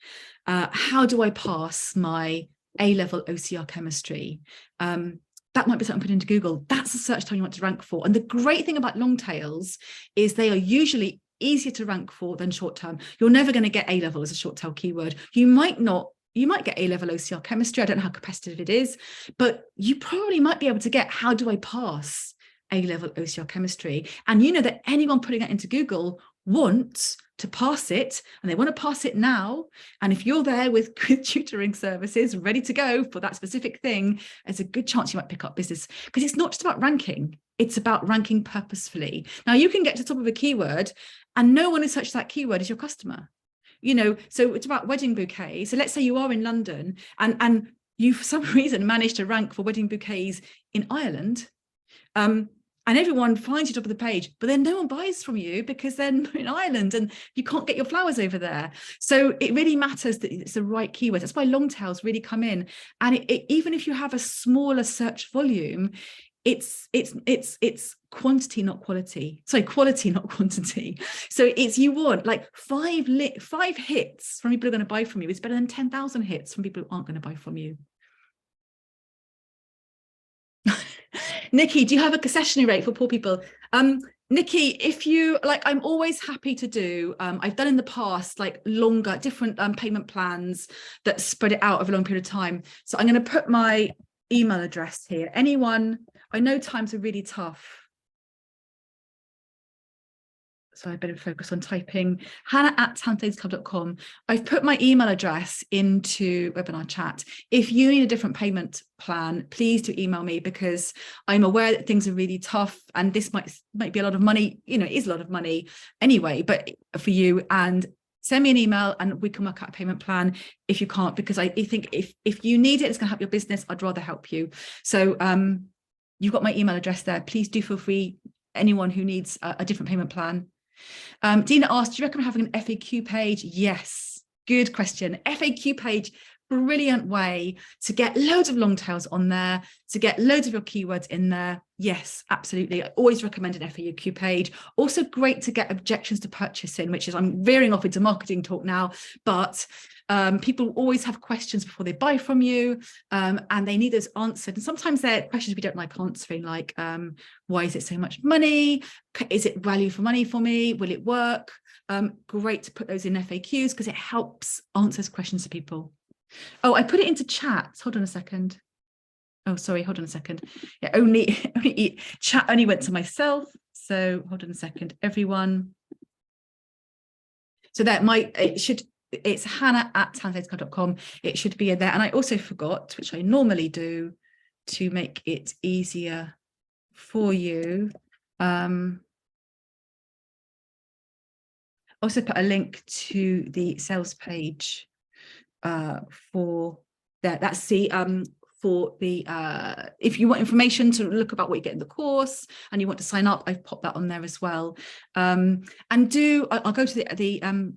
How do I pass my A-level OCR chemistry? That might be something put into Google. That's the search term you want to rank for. And the great thing about long tails is they are usually easier to rank for than short term. You're never going to get A-level as a short tail keyword. You might get A-level OCR chemistry. I don't know how competitive it is, but you probably might be able to get, how do I pass A-level OCR chemistry? And you know that anyone putting that into Google wants to pass it, and they want to pass it now. And if you're there with tutoring services ready to go for that specific thing, there's a good chance you might pick up business, because it's not just about ranking, it's about ranking purposefully. Now you can get to the top of a keyword and no one who searched that keyword is your customer. You know, so it's about wedding bouquets. So let's say you are in London and you for some reason managed to rank for wedding bouquets in Ireland, and everyone finds you top of the page, but then no one buys from you because they're in Ireland and you can't get your flowers over there. So it really matters that it's the right keyword. That's why long tails really come in. And even if you have a smaller search volume, it's quantity, not quality. Sorry, quality, not quantity. So it's, you want like five hits from people who are going to buy from you. It's better than 10,000 hits from people who aren't going to buy from you. Nikki, do you have a concessionary rate for poor people? Nikki, if you like, I'm always happy to do, I've done in the past, like longer, different payment plans that spread it out over a long period of time. So I'm going to put my email address here. Anyone, I know times are really tough. So I better focus on typing hannah@townsendesclub.com. I've put my email address into webinar chat. If you need a different payment plan, please do email me, because I'm aware that things are really tough and this might be a lot of money, you know, it is a lot of money anyway, but for you, and send me an email and we can work out a payment plan if you can't, because I think if you need it, it's going to help your business, I'd rather help you. So you've got my email address there. Please do feel free, anyone who needs a different payment plan. Dina asked, do you recommend having an FAQ page? Yes, good question. FAQ page, brilliant way to get loads of long tails on there, to get loads of your keywords in there. Yes, absolutely. I always recommend an FAQ page. Also great to get objections to purchase in, which is, I'm veering off into marketing talk now, but people always have questions before they buy from you, and they need those answered. And sometimes they're questions we don't like answering, like, why is it so much money? Is it value for money for me? Will it work? Great to put those in FAQs because it helps answer questions to people. Oh, I put it into chat. Hold on a second. Oh, sorry, hold on a second. Yeah, only chat only went to myself. So hold on a second, everyone. So that it's hannah@townsendesclub.com. It should be in there. And I also forgot, which I normally do, to make it easier for you. Also put a link to the sales page for that. That's the for the if you want information to look about what you get in the course and you want to sign up, I've popped that on there as well. And I'll go to the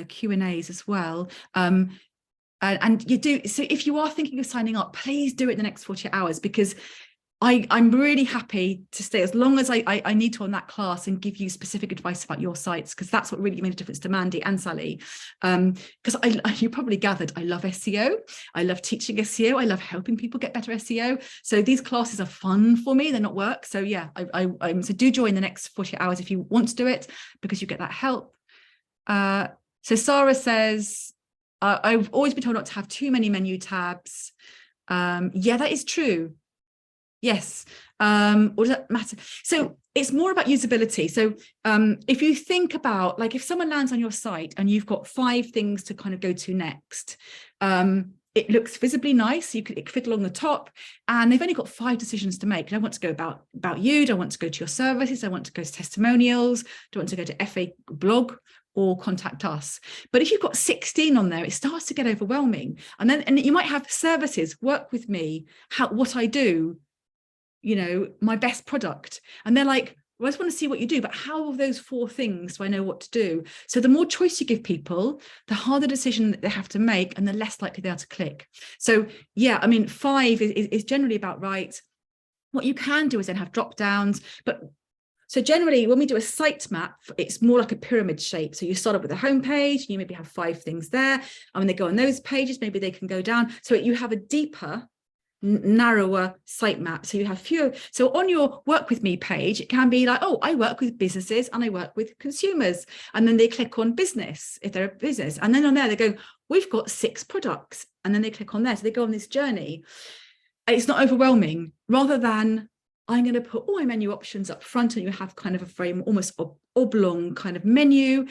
Q&As as well. And you do, so if you are thinking of signing up, please do it in the next 48 hours, because I'm really happy to stay as long as I need to on that class and give you specific advice about your sites, because that's what really made a difference to Mandy and Sally. Because you probably gathered, I love SEO. I love teaching SEO. I love helping people get better SEO. So these classes are fun for me. They're not work. So yeah, so do join the next 48 hours if you want to do it, because you get that help. So Sarah says, I've always been told not to have too many menu tabs. Yeah, that is true. Yes. Or does that matter? So it's more about usability. So if you think about, like, if someone lands on your site and you've got 5 things to kind of go to next, it looks visibly nice. It could fit along the top, and they've only got 5 decisions to make. I want to go about you. Do I want to go to your services? I want to go to testimonials. Do I want to go to FA blog or contact us? But if you've got 16 on there, it starts to get overwhelming. And you might have services, work with me, what I do, you know, my best product. And they're like, well, I just want to see what you do, but how of those 4 things do I know what to do? So the more choice you give people, the harder decision that they have to make, and the less likely they are to click. So yeah, I mean, 5 is generally about right. What you can do is then have drop downs, but so generally when we do a site map, it's more like a pyramid shape. So you start up with a home page, you maybe have 5 things there. And when they go on those pages, maybe they can go down. So you have a deeper, narrower site map. So you have fewer. So on your work with me page, it can be like, oh, I work with businesses and I work with consumers. And then they click on business if they're a business. And then on there they go, we've got 6 products. And then they click on there. So they go on this journey. It's not overwhelming, rather than I'm going to put all my menu options up front, and you have kind of a frame, almost oblong kind of menu.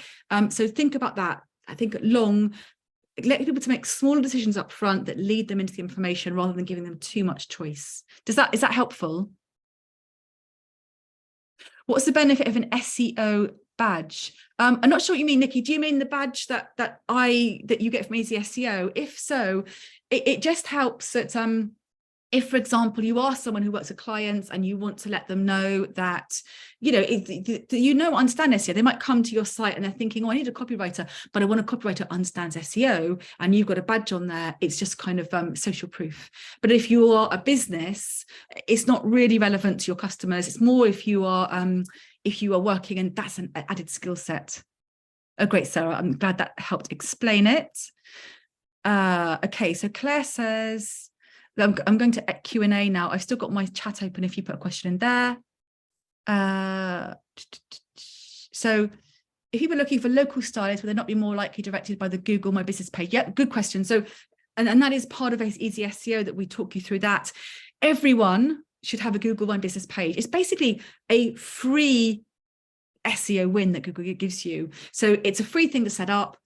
So think about that. I think long, let people to make smaller decisions up front that lead them into the information, rather than giving them too much choice. Is that helpful? What's the benefit of an SEO badge? I'm not sure what you mean, Nikki. Do you mean the badge that you get from Easy SEO? If so, it just helps that If, for example, you are someone who works with clients and you want to let them know that, you know, understand SEO, they might come to your site and they're thinking, oh, I need a copywriter, but I want a copywriter who understands SEO, and you've got a badge on there. It's just kind of social proof. But if you are a business, it's not really relevant to your customers. It's more if you are working, and that's an added skill set. Oh, great, Sarah. I'm glad that helped explain it. Okay, so Claire says, I'm going to Q&A now. I've still got my chat open if you put a question in there. So if people are looking for local stylists, will they not be more likely directed by the Google My Business page? Yep, good question. So, and that is part of Easy SEO, that we talk you through that. Everyone should have a Google My Business page. It's basically a free SEO win that Google gives you. So it's a free thing to set up.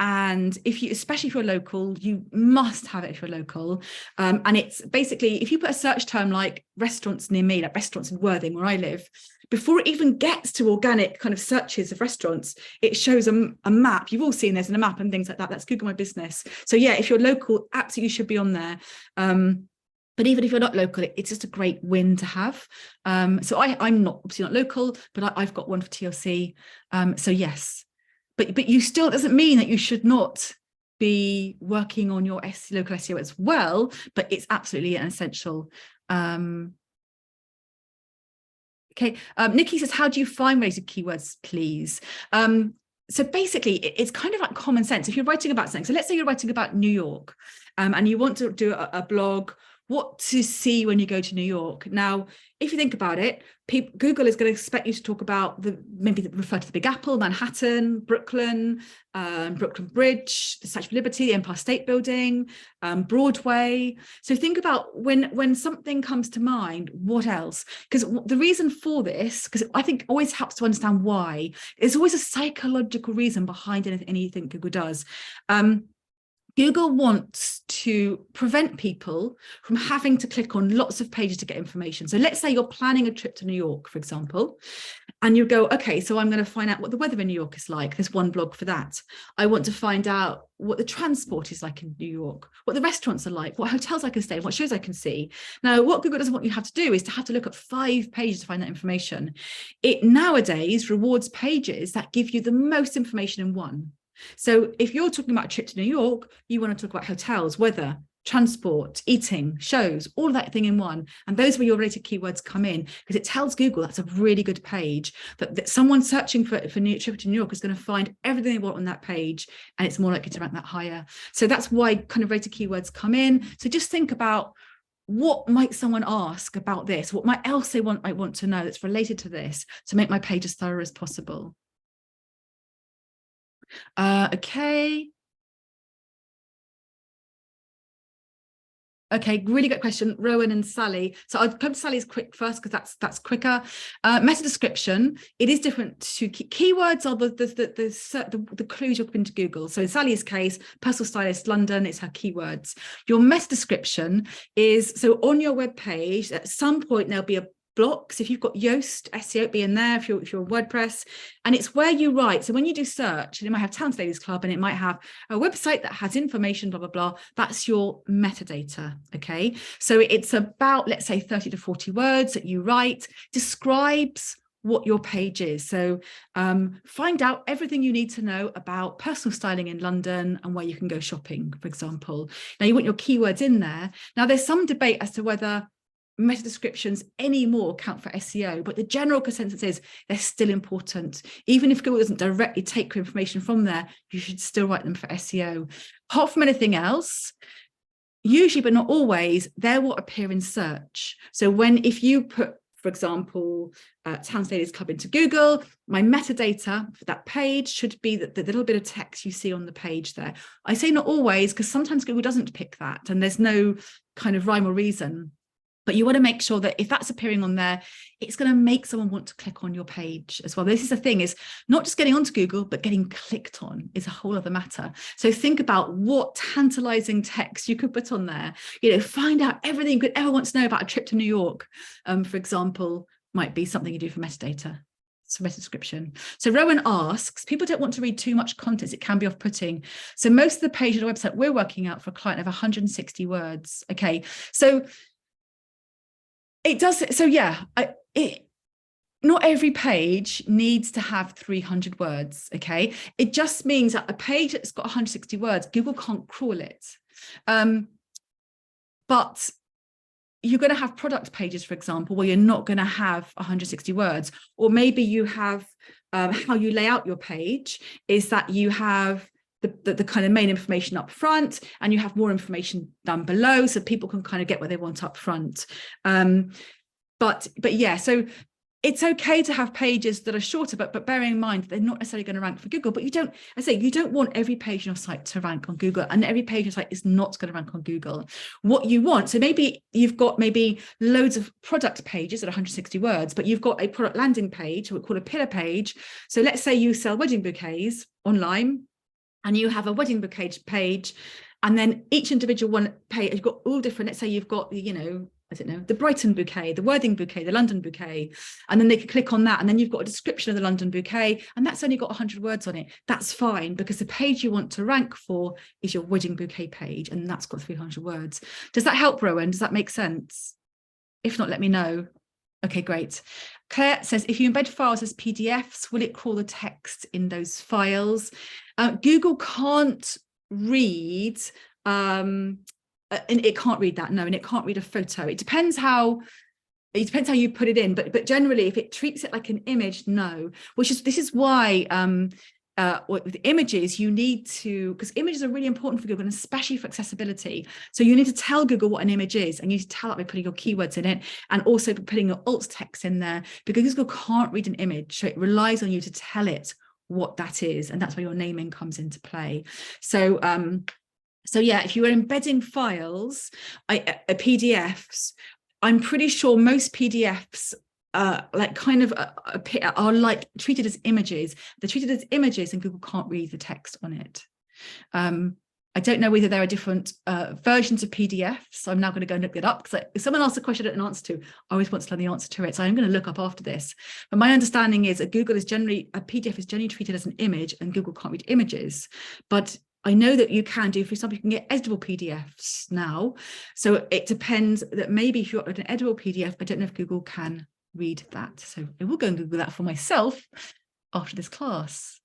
And if you, especially if you're local, you must have it if you're local. And it's basically, if you put a search term like restaurants near me, like restaurants in Worthing, where I live, before it even gets to organic kind of searches of restaurants, it shows a map. You've all seen this in a map and things like that. That's Google My Business. So yeah, if you're local, absolutely should be on there. But even if you're not local, it's just a great win to have. So I'm not obviously not local, but I've got one for TLC. So yes. But you still, doesn't mean that you should not be working on your local SEO as well, but it's absolutely an essential. Okay, Nikki says, how do you find related keywords, please? So basically, it's kind of like common sense. If you're writing about something, so let's say you're writing about New York, and you want to do a blog, what to see when you go to New York. Now, if you think about it, Google is going to expect you to talk about maybe refer to the Big Apple, Manhattan, Brooklyn, Brooklyn Bridge, the Statue of Liberty, the Empire State Building, Broadway. So think about when something comes to mind, what else? Because the reason for this, because I think always helps to understand why, there's always a psychological reason behind anything Google does. Google wants to prevent people from having to click on lots of pages to get information. So let's say you're planning a trip to New York, for example, and you go, okay, so I'm going to find out what the weather in New York is like. There's one blog for that. I want to find out what the transport is like in New York, what the restaurants are like, what hotels I can stay in, what shows I can see. Now, what Google doesn't want you to have to do is to have to look at 5 pages to find that information. It nowadays rewards pages that give you the most information in one. So if you're talking about a trip to New York, you want to talk about hotels, weather, transport, eating, shows, all of that thing in one. And those are where your related keywords come in, because it tells Google that's a really good page, that someone searching for new trip to New York is going to find everything they want on that page, and it's more likely to rank that higher. So that's why kind of related keywords come in. So just think about, what might someone ask about this? What might else they might want to know that's related to this, to make my page as thorough as possible. Okay, really good question, Rowan and Sally. So I'll come to Sally's quick first, because that's quicker. Meta description, it is different to keywords are the clues you're putting into Google. So in Sally's case, personal stylist London, it's her keywords. Your meta description is, so on your web page, at some point there'll be a blocks. If you've got Yoast SEO, be in there. If you're WordPress, and it's where you write. So when you do search, and it might have Talent Ladies Club, and it might have a website that has information, blah blah blah. That's your metadata. Okay, so it's about, let's say, 30 to 40 words that you write, describes what your page is. So find out everything you need to know about personal styling in London and where you can go shopping, for example. Now you want your keywords in there. Now there's some debate as to whether meta descriptions anymore count for SEO, but the general consensus is they're still important. Even if Google doesn't directly take your information from there, you should still write them for SEO. Apart from anything else, usually but not always, they're what appear in search. So if you put, for example, Talent Ladies Club into Google, my metadata for that page should be the little bit of text you see on the page there. I say not always, because sometimes Google doesn't pick that, and there's no kind of rhyme or reason. But you want to make sure that if that's appearing on there, it's going to make someone want to click on your page as well. This is the thing, is not just getting onto Google, but getting clicked on is a whole other matter. So think about what tantalizing text you could put on there. Find out everything you could ever want to know about a trip to New York, for example, might be something you do for metadata. So meta description. So Rowan asks, people don't want to read too much content. It can be off-putting. So most of the page of the website we're working out for a client of 160 words. Okay. So it does. So yeah, not every page needs to have 300 words. Okay. It just means that a page that's got 160 words, Google can't crawl it. But you're going to have product pages, for example, where you're not going to have 160 words, or maybe you have how you lay out your page is that you have the kind of main information up front and you have more information down below so people can kind of get what they want up front. But yeah, so it's okay to have pages that are shorter, but bearing in mind they're not necessarily going to rank for Google. But you don't want every page on your site to rank on Google, and every page on your site is not going to rank on Google. What you want, so maybe you've got loads of product pages at 160 words, but you've got a product landing page, what we call a pillar page. So let's say you sell wedding bouquets online, and you have a wedding bouquet page, and then each individual one page, you've got all different. Let's say you've got, I don't know, the Brighton bouquet, the Worthing bouquet, the London bouquet, and then they can click on that, and then you've got a description of the London bouquet, and that's only got 100 words on it. That's fine, because the page you want to rank for is your wedding bouquet page, and that's got 300 words. Does that help, Rowan? Does that make sense? If not, let me know. Okay, great. Claire says, if you embed files as PDFs, will it crawl the text in those files? Google can't read and it can't read that, no, and it can't read a photo. It depends how you put it in, but generally, if it treats it like an image, no. This is why with images you need to, because images are really important for Google, and especially for accessibility. So you need to tell Google what an image is, and you need to tell it by putting your keywords in it, and also putting your alt text in there, because Google can't read an image, so it relies on you to tell it what that is, and that's where your naming comes into play. So yeah, if you are embedding files, PDFs, I'm pretty sure most PDFs are like treated as images. They're treated as images, and Google can't read the text on it. I don't know whether there are different versions of PDFs. So I'm now going to go and look it up, because if someone asks a question I don't know an answer to, I always want to know the answer to it. So I'm going to look up after this. But my understanding is that a PDF is generally treated as an image, and Google can't read images. But I know that you can do, for example, you can get editable PDFs now. So it depends that maybe if you upload an editable PDF, I don't know if Google can read that. So I will go and Google that for myself after this class.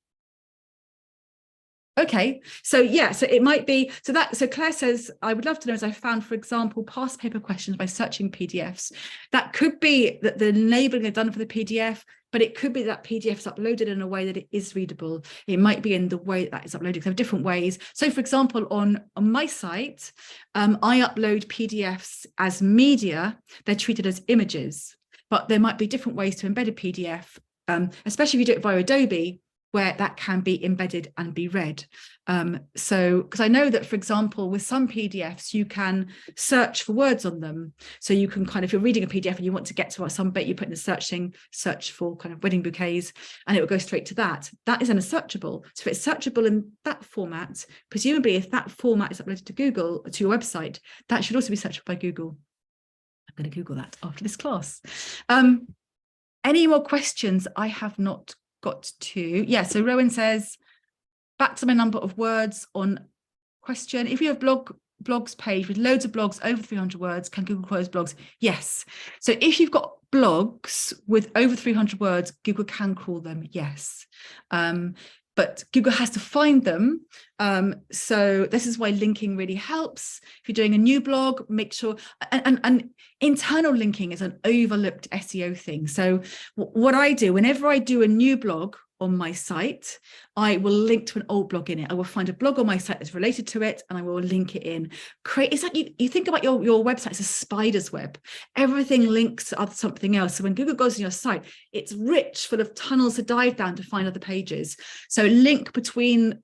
Okay, so yeah, so it might be, so Claire says, I would love to know, as I found, for example, past paper questions by searching PDFs. That could be that the labeling is done for the PDF, but it could be that PDF is uploaded in a way that it is readable. It might be in the way that it's uploaded. There are different ways. So for example, on my site, I upload PDFs as media. They're treated as images, but there might be different ways to embed a PDF, especially if you do it via Adobe, where that can be embedded and be read. So, because I know that, for example, with some PDFs, you can search for words on them. So you can if you're reading a PDF and you want to get to some bit, you put in the search for kind of wedding bouquets, and it will go straight to that. That is then a searchable. So if it's searchable in that format, presumably if that format is uploaded to Google, to your website, that should also be searchable by Google. I'm going to Google that after this class. Any more questions? I have not got to. Yeah, so Rowan says, back to my number of words on question. If you have blogs page with loads of blogs over 300 words, can Google close blogs? Yes. So if you've got blogs with over 300 words, Google can crawl them, yes. But Google has to find them. So this is why linking really helps. If you're doing a new blog, make sure, and internal linking is an overlooked SEO thing. So what I do, whenever I do a new blog on my site, I will link to an old blog in it. I will find a blog on my site that's related to it, and I will link it in. It's like you think about your website as a spider's web. Everything links to something else. So when Google goes on your site, it's rich, full of tunnels to dive down to find other pages. So link between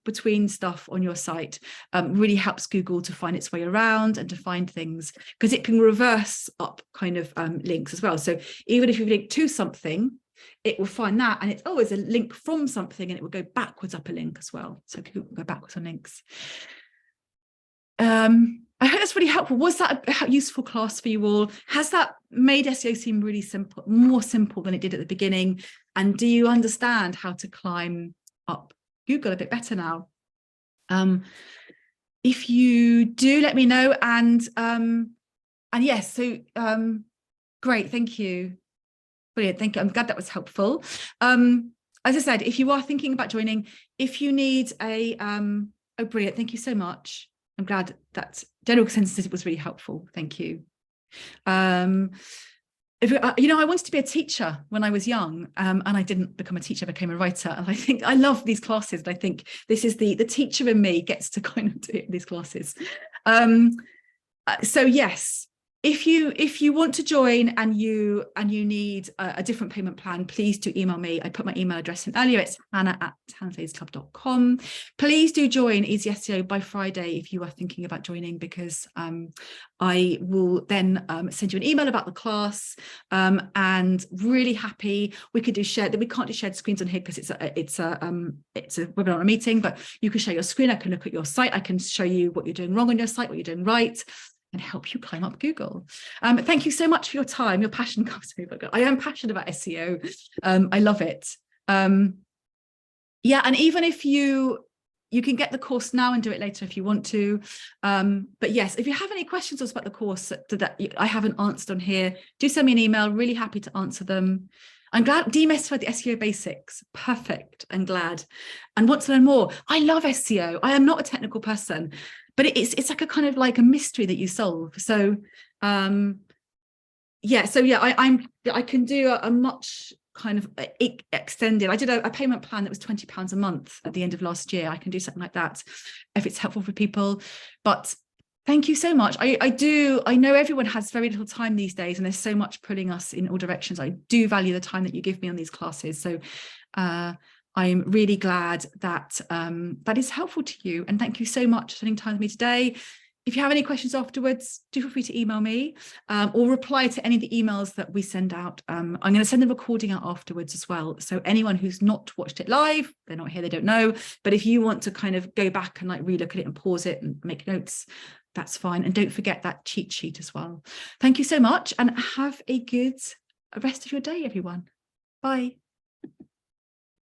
stuff on your site really helps Google to find its way around and to find things, because it can reverse up kind of links as well. So even if you link to something, it will find that, and it's always a link from something, and it will go backwards up a link as well. So Google will go backwards on links. I hope that's really helpful. Was that a useful class for you all? Has that made SEO seem really simple, more simple than it did at the beginning? And do you understand how to climb up Google a bit better now? If you do, let me know. And yes, so great, thank you. Brilliant, thank you. I'm glad that was helpful. As I said, if you are thinking about joining, if you need a, oh, brilliant, thank you so much. I'm glad that general consensus was really helpful. Thank you. If I wanted to be a teacher when I was young, and I didn't become a teacher, I became a writer. And I think I love these classes. And I think this is the teacher in me gets to kind of do these classes. So yes, if you want to join and you need a different payment plan, please do email me. I put my email address in earlier. It's hannah@hannahsayesclub.com. Please do join Easy SEO by Friday if you are thinking about joining, because I will then send you an email about the class, and really happy. We could do shared. We can't do shared screens on here because it's a webinar or a meeting, but you can share your screen. I can look at your site. I can show you what you're doing wrong on your site, what you're doing right, and help you climb up Google. Thank you so much for your time. Your passion comes through. I am passionate about SEO. I love it. Yeah, and even if you can get the course now and do it later if you want to. But yes, if you have any questions about the course that I haven't answered on here, do send me an email. Really happy to answer them. I'm glad demystified the SEO basics. Perfect. I'm glad. And want to learn more. I love SEO. I am not a technical person, but it's like a kind of like a mystery that you solve. So yeah, I can do a much kind of extended. I did a payment plan that was £20 a month at the end of last year. I can do something like that if it's helpful for people. But thank you so much. I know everyone has very little time these days, and there's so much pulling us in all directions. I do value the time that you give me on these classes. So I'm really glad that that is helpful to you. And thank you so much for spending time with me today. If you have any questions afterwards, do feel free to email me or reply to any of the emails that we send out. I'm going to send the recording out afterwards as well. So anyone who's not watched it live, they're not here, they don't know. But if you want to kind of go back and like relook at it and pause it and make notes, that's fine. And don't forget that cheat sheet as well. Thank you so much, and have a good rest of your day, everyone. Bye.